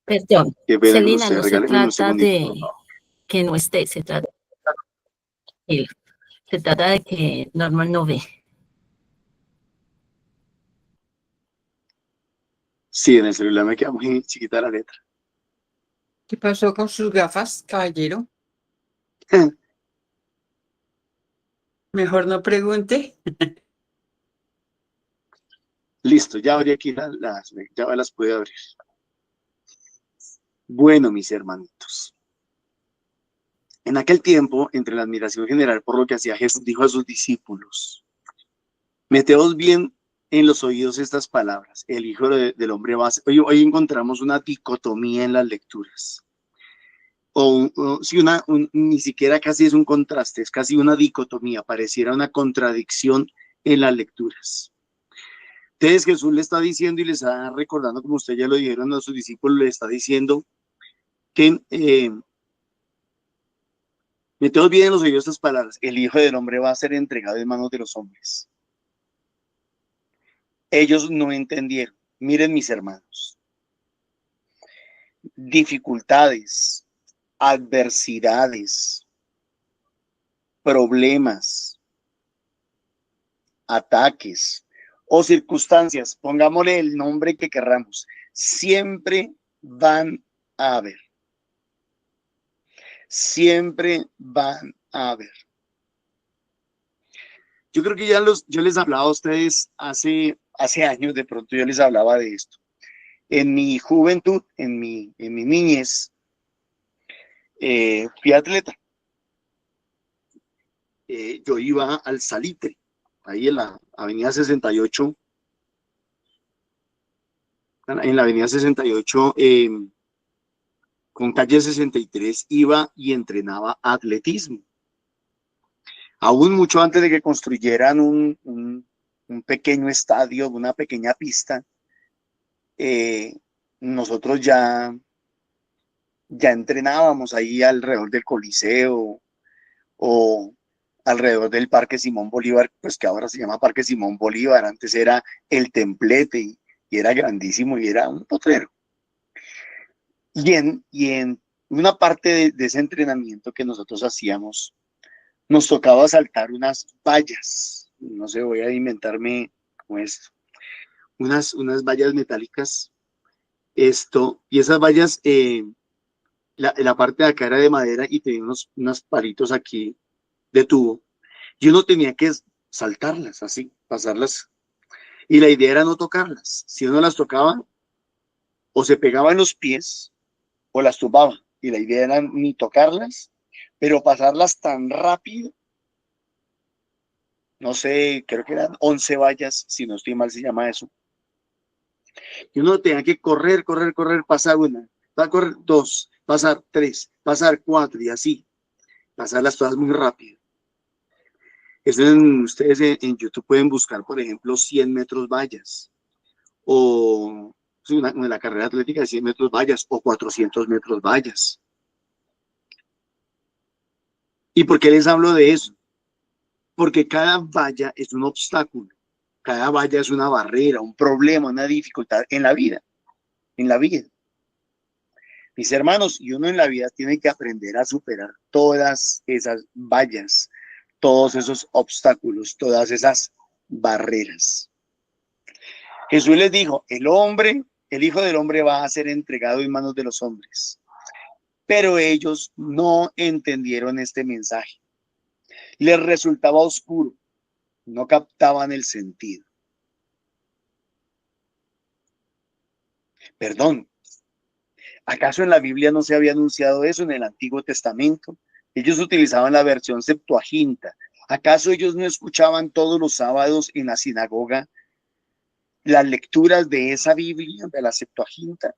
Perdón, Qué pena con Celina, usted. no se Regáleme un trata segundito, por de favor. que no esté, se trata de que Norma no ve. Sí, en el celular me queda muy chiquita la letra. ¿Qué pasó con sus gafas, caballero? Mejor no pregunte. Listo, ya abrí aquí ya las pude abrir. Bueno, mis hermanitos. En aquel tiempo, entre la admiración general por lo que hacía Jesús, dijo a sus discípulos: meteos bien en los oídos estas palabras. El Hijo del Hombre va a ser... Hoy encontramos una dicotomía en las lecturas. Ni siquiera casi es un contraste, es casi una dicotomía, pareciera una contradicción en las lecturas. Entonces Jesús le está diciendo y les está recordando, como ustedes ya lo dijeron a sus discípulos, le está diciendo que meteos bien en los oídos estas palabras. El Hijo del Hombre va a ser entregado en manos de los hombres. Ellos no entendieron. Miren, mis hermanos, dificultades, adversidades, problemas, ataques o circunstancias, pongámosle el nombre que querramos, siempre van a haber. Siempre van a haber. Yo creo que yo les hablaba a ustedes hace años, de pronto yo les hablaba de esto. En mi juventud, en mi niñez, fui atleta. Yo iba al Salitre, ahí en la avenida 68, en la avenida 68, con calle 63, iba y entrenaba atletismo. Aún mucho antes de que construyeran un pequeño estadio, una pequeña pista, nosotros ya entrenábamos ahí alrededor del Coliseo o alrededor del Parque Simón Bolívar, pues que ahora se llama Parque Simón Bolívar, antes era el Templete y era grandísimo y era un potrero. Y en una parte de ese entrenamiento que nosotros hacíamos, nos tocaba saltar unas vallas, no sé, voy a inventarme como esto, unas vallas metálicas, y esas vallas, la parte de acá era de madera y tenía unos palitos aquí de tubo, y uno tenía que saltarlas así, pasarlas, y la idea era no tocarlas. Si uno las tocaba, o se pegaba en los pies, o las tumbaba, y la idea era ni tocarlas, pero pasarlas tan rápido. No sé, creo que eran 11 vallas, si no estoy mal se llama eso. Y uno tenía que correr, pasar una, correr dos, pasar tres, pasar cuatro y así. Pasarlas todas muy rápido. Ustedes en YouTube pueden buscar, por ejemplo, 100 metros vallas. O la carrera atlética de 100 metros vallas o 400 metros vallas. ¿Y por qué les hablo de eso? Porque cada valla es un obstáculo. Cada valla es una barrera, un problema, una dificultad en la vida. En la vida. Mis hermanos, y uno en la vida tiene que aprender a superar todas esas vallas, todos esos obstáculos, todas esas barreras. Jesús les dijo, el Hijo del Hombre va a ser entregado en manos de los hombres. Pero ellos no entendieron este mensaje. Les resultaba oscuro, no captaban el sentido. Perdón, ¿acaso en la Biblia no se había anunciado eso en el Antiguo Testamento? Ellos utilizaban la versión Septuaginta. ¿Acaso ellos no escuchaban todos los sábados en la sinagoga las lecturas de esa Biblia, de la Septuaginta?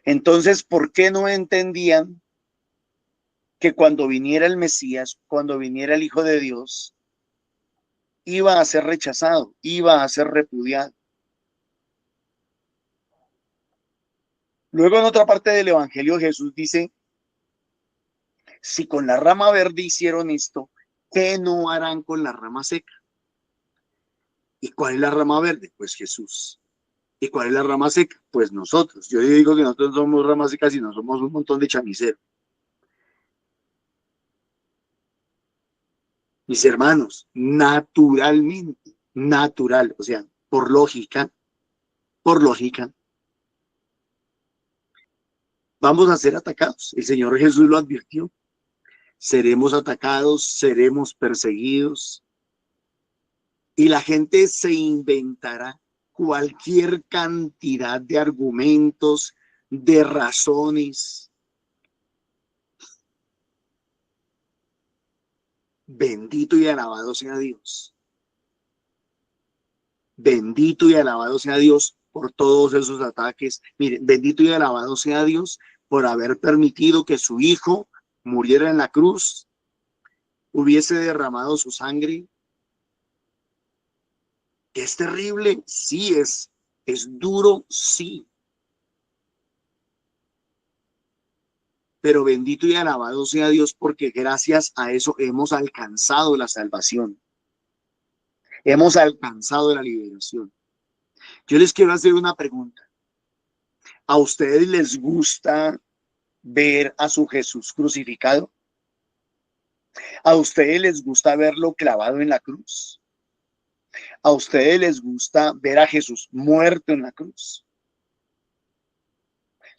Entonces, ¿por qué no entendían que cuando viniera el Mesías, cuando viniera el Hijo de Dios, iba a ser rechazado, iba a ser repudiado? Luego en otra parte del Evangelio Jesús dice, si con la rama verde hicieron esto, ¿qué no harán con la rama seca? ¿Y cuál es la rama verde? Pues Jesús. ¿Y cuál es la rama seca? Pues nosotros. Yo digo que nosotros no somos ramas secas, sino somos un montón de chamiceros. Mis hermanos, naturalmente, natural, o sea, por lógica, vamos a ser atacados. El Señor Jesús lo advirtió. seremos atacados, seremos perseguidos. Y la gente se inventará cualquier cantidad de argumentos, de razones. Bendito y alabado sea Dios. Bendito y alabado sea Dios por todos esos ataques. Miren, bendito y alabado sea Dios por haber permitido que su hijo muriera en la cruz, hubiese derramado su sangre. ¿Es terrible? Sí, es duro, sí. Pero bendito y alabado sea Dios porque gracias a eso hemos alcanzado la salvación. Hemos alcanzado la liberación. Yo les quiero hacer una pregunta. ¿A ustedes les gusta ver a su Jesús crucificado? ¿A ustedes les gusta verlo clavado en la cruz? ¿A ustedes les gusta ver a Jesús muerto en la cruz?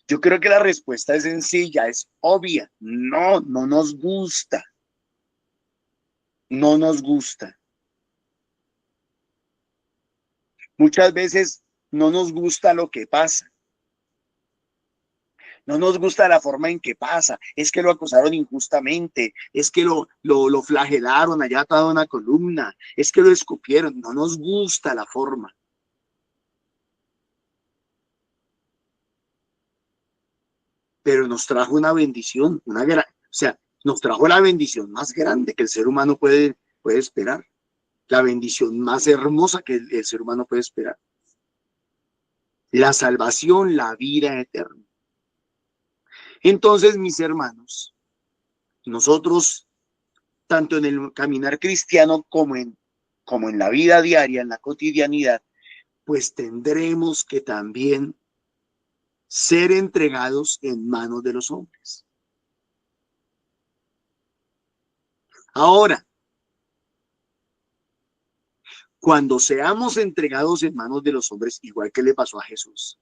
Yo creo que la respuesta es sencilla, es obvia. No, no nos gusta. No nos gusta. Muchas veces no nos gusta lo que pasa. No nos gusta la forma en que pasa. Es que lo acusaron injustamente. Es que lo flagelaron allá atado a una columna. Es que lo escupieron. No nos gusta la forma. Pero nos trajo una bendición, nos trajo la bendición más grande que el ser humano puede esperar. La bendición más hermosa que el ser humano puede esperar. La salvación, la vida eterna. Entonces, mis hermanos, nosotros, tanto en el caminar cristiano como en la vida diaria, en la cotidianidad, pues tendremos que también ser entregados en manos de los hombres. Ahora, cuando seamos entregados en manos de los hombres, igual que le pasó a Jesús,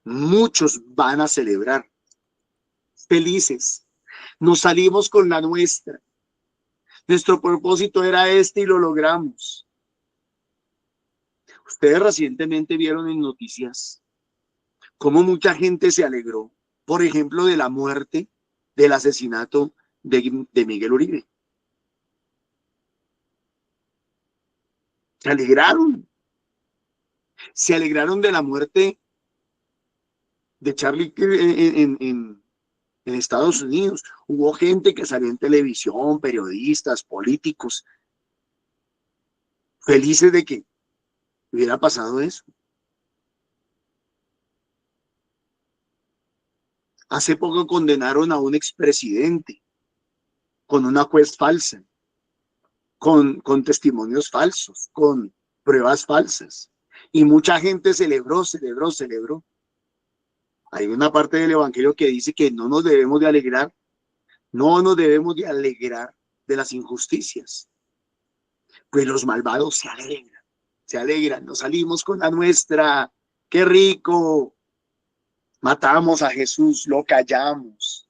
muchos van a celebrar, felices. Nos salimos con la nuestra. Nuestro propósito era este y lo logramos. Ustedes recientemente vieron en noticias cómo mucha gente se alegró, por ejemplo, de la muerte, del asesinato de Miguel Uribe. Se alegraron. Se alegraron de la muerte de Charlie en Estados Unidos. Hubo gente que salió en televisión, periodistas, políticos, felices de que hubiera pasado eso. Hace poco condenaron a un expresidente con una juez falsa, con testimonios falsos, con pruebas falsas. Y mucha gente celebró. Hay una parte del Evangelio que dice que no nos debemos de alegrar, de las injusticias. Pues los malvados se alegran, nos salimos con la nuestra, qué rico. Matamos a Jesús, lo callamos.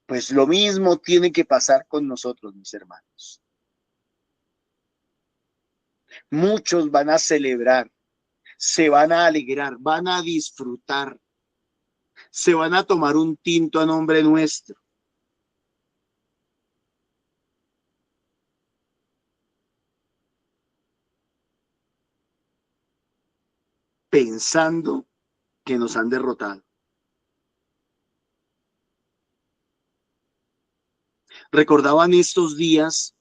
Pues lo mismo tiene que pasar con nosotros, mis hermanos. Muchos van a celebrar, se van a alegrar, van a disfrutar, se van a tomar un tinto a nombre nuestro. Pensando que nos han derrotado. Recordaban estos días,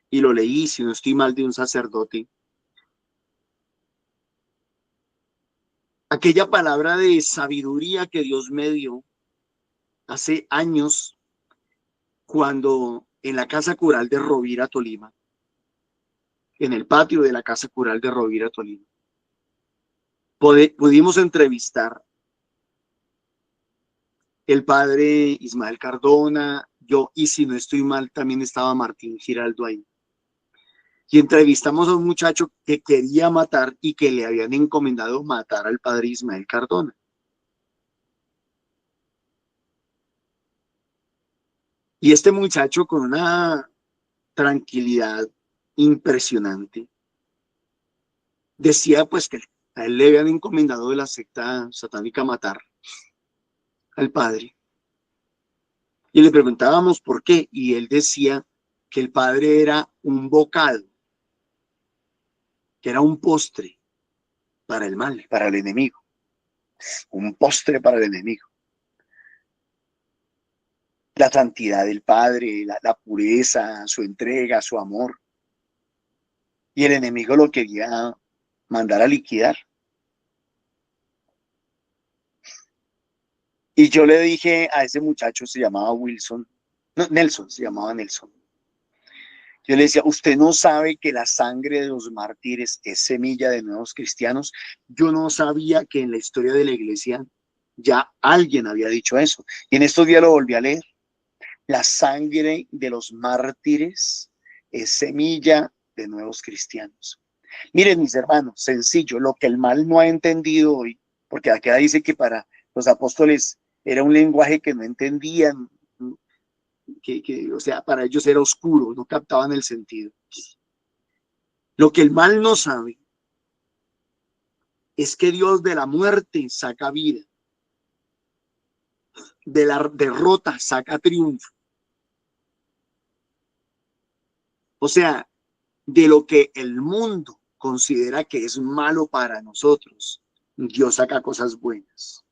y lo leí, si no estoy mal, de un sacerdote, aquella palabra de sabiduría que Dios me dio hace años, cuando en la Casa Cural de Rovira, Tolima, en el patio de la Casa Cural de Rovira, Tolima, pudimos entrevistar el padre Ismael Cardona, yo, y si no estoy mal, también estaba Martín Giraldo ahí. Y entrevistamos a un muchacho que quería matar y que le habían encomendado matar al padre Ismael Cardona. Y este muchacho con una tranquilidad impresionante decía pues que a él le habían encomendado de la secta satánica matar al padre. Y le preguntábamos por qué, y él decía que el padre era un bocado, que era un postre para el mal, para el enemigo, un postre para el enemigo. La santidad del padre, la pureza, su entrega, su amor. Y el enemigo lo quería mandar a liquidar. Y yo le dije a ese muchacho, se llamaba Wilson, no, Nelson, se llamaba Nelson. Yo le decía, ¿usted no sabe que la sangre de los mártires es semilla de nuevos cristianos? Yo no sabía que en la historia de la iglesia ya alguien había dicho eso. Y en estos días lo volví a leer. La sangre de los mártires es semilla de nuevos cristianos. Miren, mis hermanos, sencillo, lo que el mal no ha entendido hoy, porque acá dice que para los apóstoles era un lenguaje que no entendían, o sea, para ellos era oscuro, no captaban el sentido. Lo que el mal no sabe es que Dios de la muerte saca vida, de la derrota saca triunfo. O sea, de lo que el mundo considera que es malo para nosotros, Dios saca cosas buenas.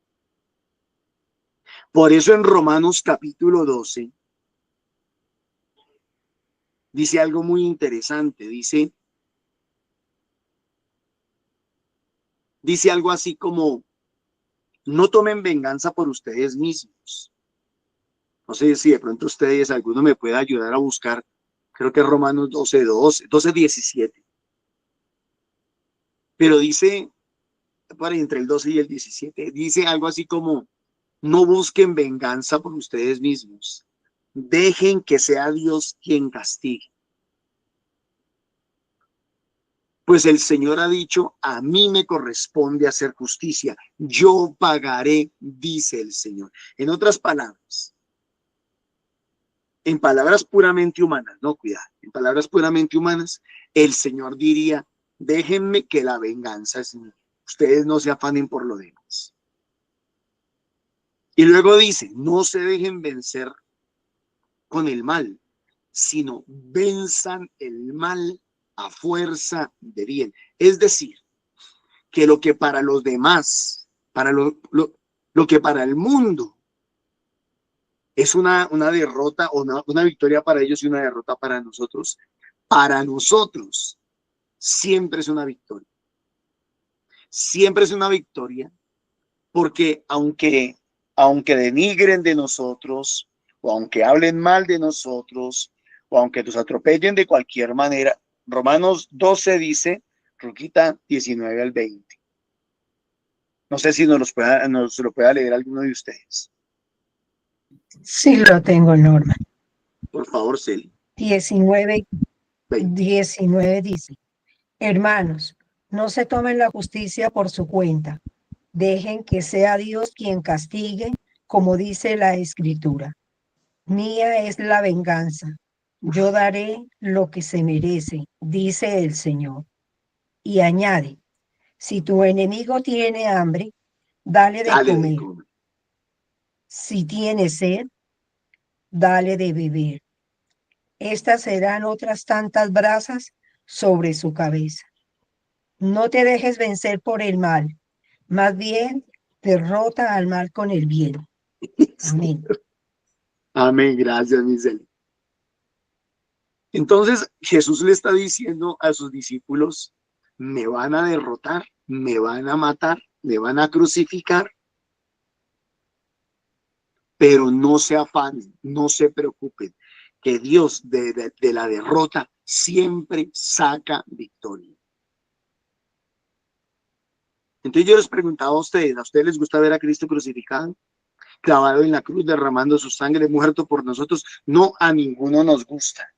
Por eso en Romanos capítulo 12 dice algo muy interesante, dice algo así como, no tomen venganza por ustedes mismos. No sé si de pronto ustedes, alguno me puede ayudar a buscar, creo que es Romanos 12:17. Pero dice, para entre el 12 y el 17, dice algo así como, no busquen venganza por ustedes mismos. Dejen que sea Dios quien castigue. Pues el Señor ha dicho, a mí me corresponde hacer justicia. Yo pagaré, dice el Señor. En otras palabras, en palabras puramente humanas, no, cuidado, en palabras puramente humanas, el Señor diría, déjenme que la venganza es mía. Ustedes no se afanen por lo demás. Y luego dice, no se dejen vencer con el mal, sino venzan el mal a fuerza de bien. Es decir, que lo que para los demás, para lo que para el mundo es una derrota o una victoria para ellos y una derrota para nosotros siempre es una victoria. Siempre es una victoria porque aunque denigren de nosotros, o aunque hablen mal de nosotros, o aunque nos atropellen de cualquier manera, Romanos 12 dice, Ruquita 19 al 20. No sé si nos lo pueda leer alguno de ustedes. Sí, lo tengo, Norma. Por favor, Celi. 19 20. dice, hermanos, no se tomen la justicia por su cuenta. Dejen que sea Dios quien castigue, como dice la Escritura. Mía es la venganza. Yo daré lo que se merece, dice el Señor. Y añade, si tu enemigo tiene hambre, dale de comer. Si tiene sed, dale de beber. Estas serán otras tantas brasas sobre su cabeza. No te dejes vencer por el mal, más bien derrota al mal con el bien. Amén. Amén, gracias, mi Celi. Entonces Jesús le está diciendo a sus discípulos, me van a derrotar, me van a matar, me van a crucificar, pero no se afanen, no se preocupen, que Dios de la derrota siempre saca victoria. Entonces yo les preguntaba a ustedes les gusta ver a Cristo crucificado, clavado en la cruz, derramando su sangre, muerto por nosotros? No, a ninguno nos gusta.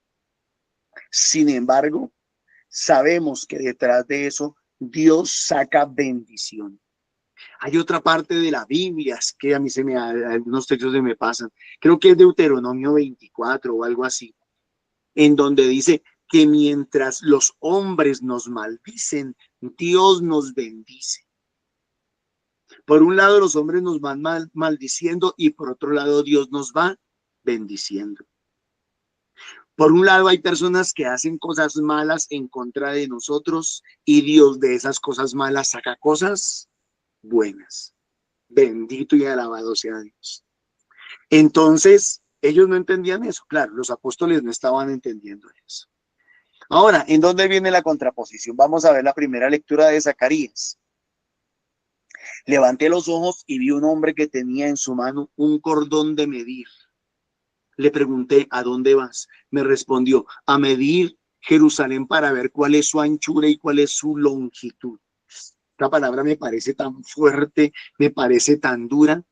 Sin embargo, sabemos que detrás de eso Dios saca bendición. Hay otra parte de la Biblia, es que a mí algunos textos se me pasan, creo que es Deuteronomio 24 o algo así, en donde dice que mientras los hombres nos maldicen, Dios nos bendice. Por un lado los hombres nos van maldiciendo y por otro lado Dios nos va bendiciendo. Por un lado hay personas que hacen cosas malas en contra de nosotros y Dios de esas cosas malas saca cosas buenas. Bendito y alabado sea Dios. Entonces, ellos no entendían eso. Claro, los apóstoles no estaban entendiendo eso. Ahora, ¿en dónde viene la contraposición? Vamos a ver la primera lectura de Zacarías. Levanté los ojos y vi un hombre que tenía en su mano un cordón de medir. Le pregunté, ¿a dónde vas? Me respondió, a medir Jerusalén para ver cuál es su anchura y cuál es su longitud. Esta palabra me parece tan fuerte, me parece tan dura,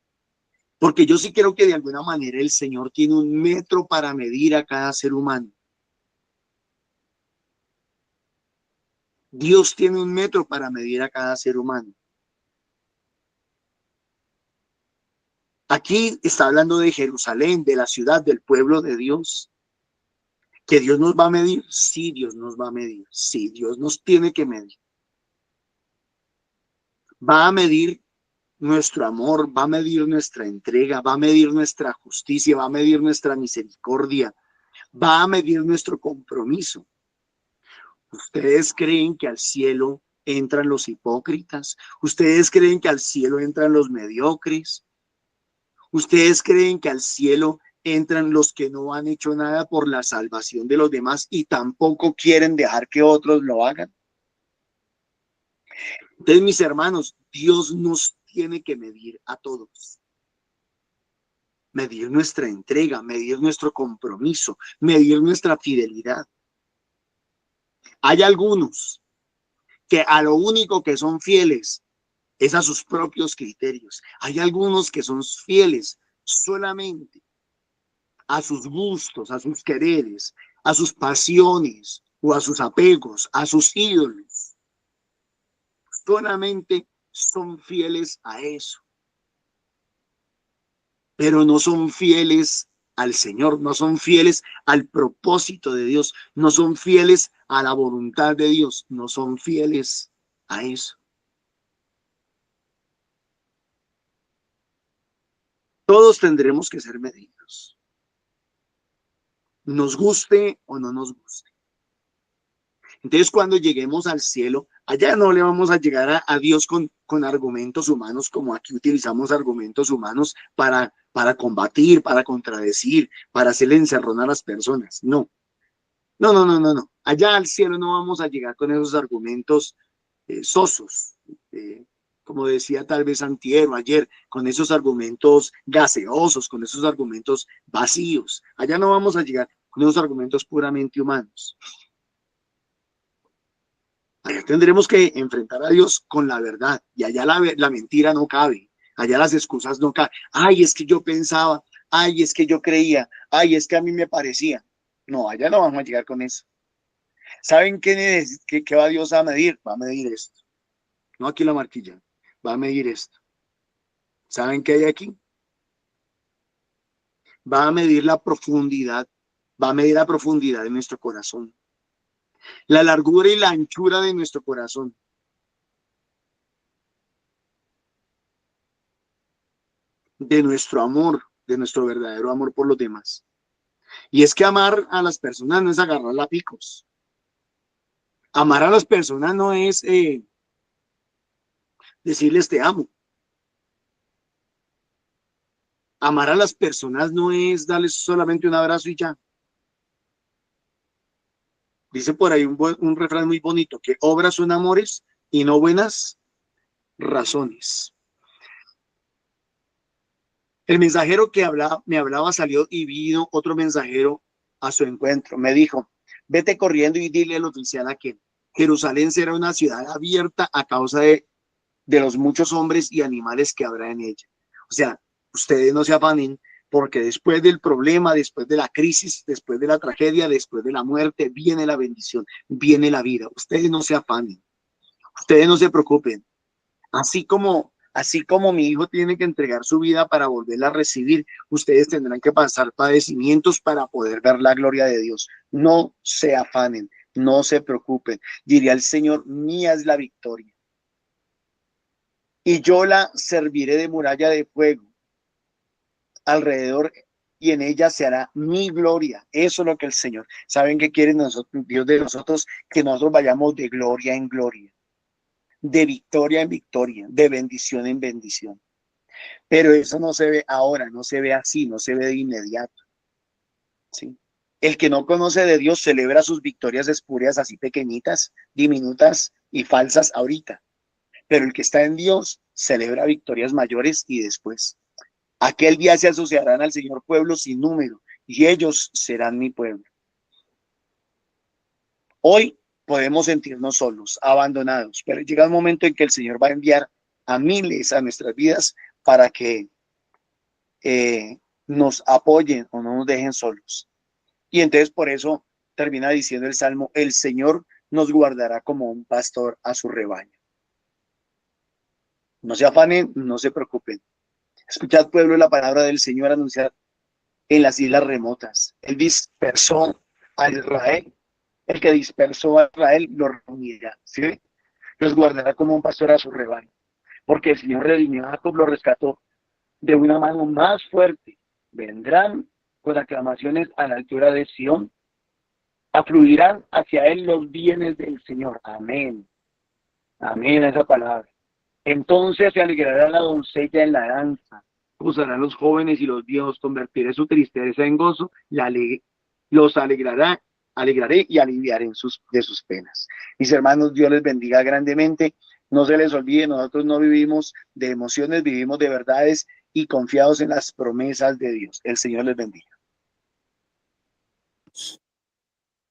porque yo sí creo que de alguna manera el Señor tiene un metro para medir a cada ser humano. Dios tiene un metro para medir a cada ser humano. Aquí está hablando de Jerusalén, de la ciudad, del pueblo de Dios. ¿Que Dios nos va a medir? Sí, Dios nos va a medir. Sí, Dios nos tiene que medir. Va a medir nuestro amor, va a medir nuestra entrega, va a medir nuestra justicia, va a medir nuestra misericordia, va a medir nuestro compromiso. ¿Ustedes creen que al cielo entran los hipócritas? ¿Ustedes creen que al cielo entran los mediocres? ¿Ustedes creen que al cielo entran los que no han hecho nada por la salvación de los demás y tampoco quieren dejar que otros lo hagan? Entonces, mis hermanos, Dios nos tiene que medir a todos. Medir nuestra entrega, medir nuestro compromiso, medir nuestra fidelidad. Hay algunos que a lo único que son fieles es a sus propios criterios. Hay algunos que son fieles solamente a sus gustos, a sus quereres, a sus pasiones o a sus apegos, a sus ídolos. Solamente son fieles a eso. Pero no son fieles al Señor, no son fieles al propósito de Dios, no son fieles a la voluntad de Dios, no son fieles a eso. Todos tendremos que ser medidos, nos guste o no nos guste. Entonces, cuando lleguemos al cielo, allá no le vamos a llegar a Dios con argumentos humanos, como aquí utilizamos argumentos humanos para combatir, para contradecir, para hacerle encerrón a las personas. No. No. Allá al cielo no vamos a llegar con esos argumentos sosos, como decía tal vez antier o ayer, con esos argumentos gaseosos, con esos argumentos vacíos. Allá no vamos a llegar con esos argumentos puramente humanos. Allá tendremos que enfrentar a Dios con la verdad, y allá la mentira no cabe, allá las excusas no caben. Ay, es que yo pensaba, ay, es que yo creía, ay, es que a mí me parecía. No, allá no vamos a llegar con eso. ¿Saben qué va Dios a medir? Va a medir esto. No aquí la marquilla, va a medir esto. ¿Saben qué hay aquí? Va a medir la profundidad, va a medir la profundidad de nuestro corazón. La largura y la anchura de nuestro corazón. De nuestro amor, de nuestro verdadero amor por los demás. Y es que amar a las personas no es agarrarla a picos. Amar a las personas no es decirles te amo. Amar a las personas no es darles solamente un abrazo y ya. Dice por ahí un refrán muy bonito, que obras son amores y no buenas razones. El mensajero que me hablaba salió y vino otro mensajero a su encuentro. Me dijo, vete corriendo y dile al oficial aquel, Jerusalén será una ciudad abierta a causa de los muchos hombres y animales que habrá en ella. O sea, ustedes no se afanen, porque después del problema, después de la crisis, después de la tragedia, después de la muerte, viene la bendición, viene la vida. Ustedes no se afanen, ustedes no se preocupen. Así como Así como mi hijo tiene que entregar su vida para volverla a recibir, ustedes tendrán que pasar padecimientos para poder ver la gloria de Dios. No se afanen, no se preocupen. Diría el Señor, mía es la victoria. Y yo la serviré de muralla de fuego alrededor y en ella se hará mi gloria. Eso es lo que el Señor. ¿Saben qué quiere nosotros, Dios de nosotros? Que nosotros vayamos de gloria en gloria, de victoria en victoria, de bendición en bendición. Pero eso no se ve ahora, no se ve así, no se ve de inmediato. ¿Sí? El que no conoce de Dios celebra sus victorias espurias así pequeñitas, diminutas y falsas ahorita. Pero el que está en Dios celebra victorias mayores y después. Aquel día se asociarán al Señor pueblos sin número y ellos serán mi pueblo. Hoy podemos sentirnos solos, abandonados, pero llega un momento en que el Señor va a enviar a miles a nuestras vidas para que nos apoyen o no nos dejen solos. Y entonces por eso termina diciendo el Salmo, el Señor nos guardará como un pastor a su rebaño. No se afanen, no se preocupen. Escuchad, pueblo, la palabra del Señor anunciada en las islas remotas. Él dispersó a Israel. El que dispersó a Israel lo reunirá, ¿sí? Los guardará como un pastor a su rebaño. Porque el Señor redimió a Jacob, lo rescató de una mano más fuerte. Vendrán con aclamaciones a la altura de Sión. Afluirán hacia él los bienes del Señor. Amén. Amén a esa palabra. Entonces se alegrará la doncella en la danza. Gozarán los jóvenes y los viejos. Convertiré su tristeza en gozo. Los alegraré y aliviaré de sus penas. Mis hermanos, Dios les bendiga grandemente. No se les olvide, nosotros no vivimos de emociones, vivimos de verdades y confiados en las promesas de Dios. El Señor les bendiga.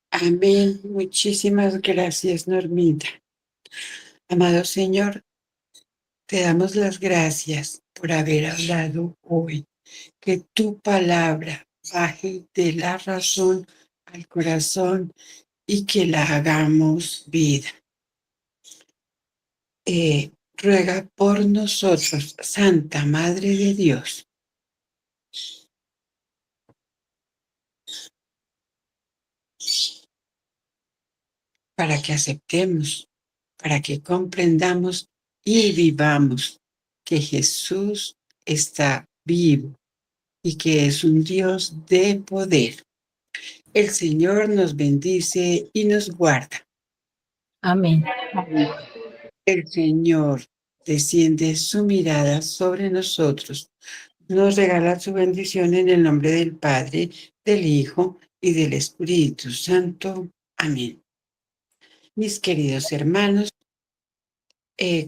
Amén. Muchísimas gracias, Normita. Amado Señor, te damos las gracias por haber hablado hoy. Que tu palabra baje de la razón al corazón y que la hagamos vida. Ruega por nosotros, Santa Madre de Dios. Para que aceptemos, para que comprendamos y vivamos que Jesús está vivo y que es un Dios de poder. El Señor nos bendice y nos guarda. Amén. El Señor desciende su mirada sobre nosotros, nos regala su bendición en el nombre del Padre, del Hijo y del Espíritu Santo. Amén. Mis queridos hermanos,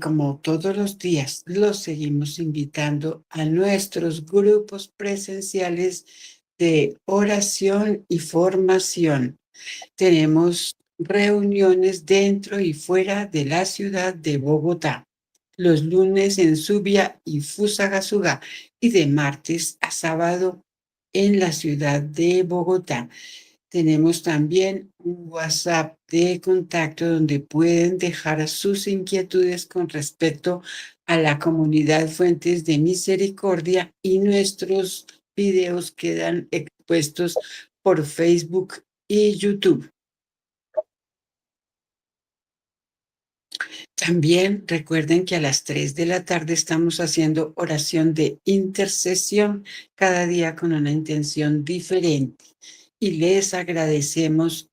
como todos los días, los seguimos invitando a nuestros grupos presenciales de oración y formación. Tenemos reuniones dentro y fuera de la ciudad de Bogotá, los lunes en Subia y Fusagasugá y de martes a sábado en la ciudad de Bogotá. Tenemos también un WhatsApp de contacto donde pueden dejar sus inquietudes con respecto a la comunidad Fuentes de Misericordia y nuestros videos quedan expuestos por Facebook y YouTube. También recuerden que a las 3 de la tarde estamos haciendo oración de intercesión cada día con una intención diferente. Y les agradecemos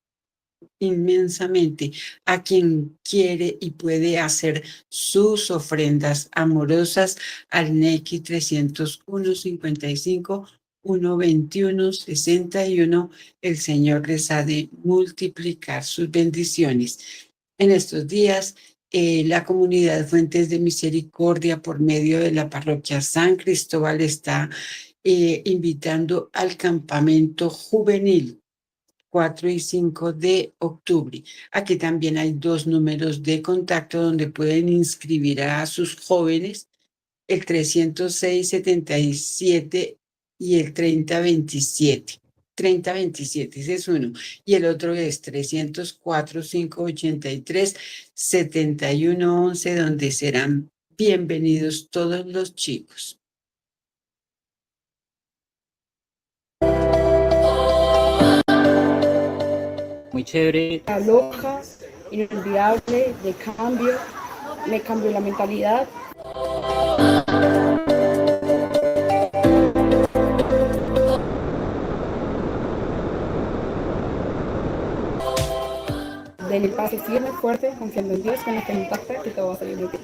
inmensamente a quien quiere y puede hacer sus ofrendas amorosas al NECI 301 55 121 61. El Señor les ha de multiplicar sus bendiciones. En estos días, la comunidad Fuentes de Misericordia por medio de la parroquia San Cristóbal está invitando al campamento juvenil 4 y 5 de octubre. Aquí también hay 2 números de contacto donde pueden inscribir a sus jóvenes, el 306-77 y el 3027. 3027, ese es uno. Y el otro es 304-583-7111, donde serán Bienvenidos todos los chicos. Muy chévere. La loca, inolvidable, de cambio, me cambió la mentalidad. Del paso firme, fuerte, confiando en Dios, con la fe intacta, que todo va a salir muy bien.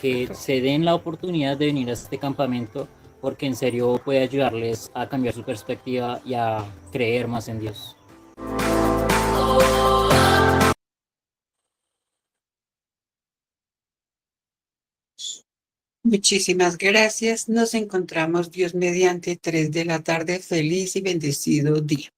Que se den la oportunidad de venir a este campamento porque en serio puede ayudarles a cambiar su perspectiva y a creer más en Dios. Muchísimas gracias. Nos encontramos Dios mediante 3 de la tarde. Feliz y bendecido día.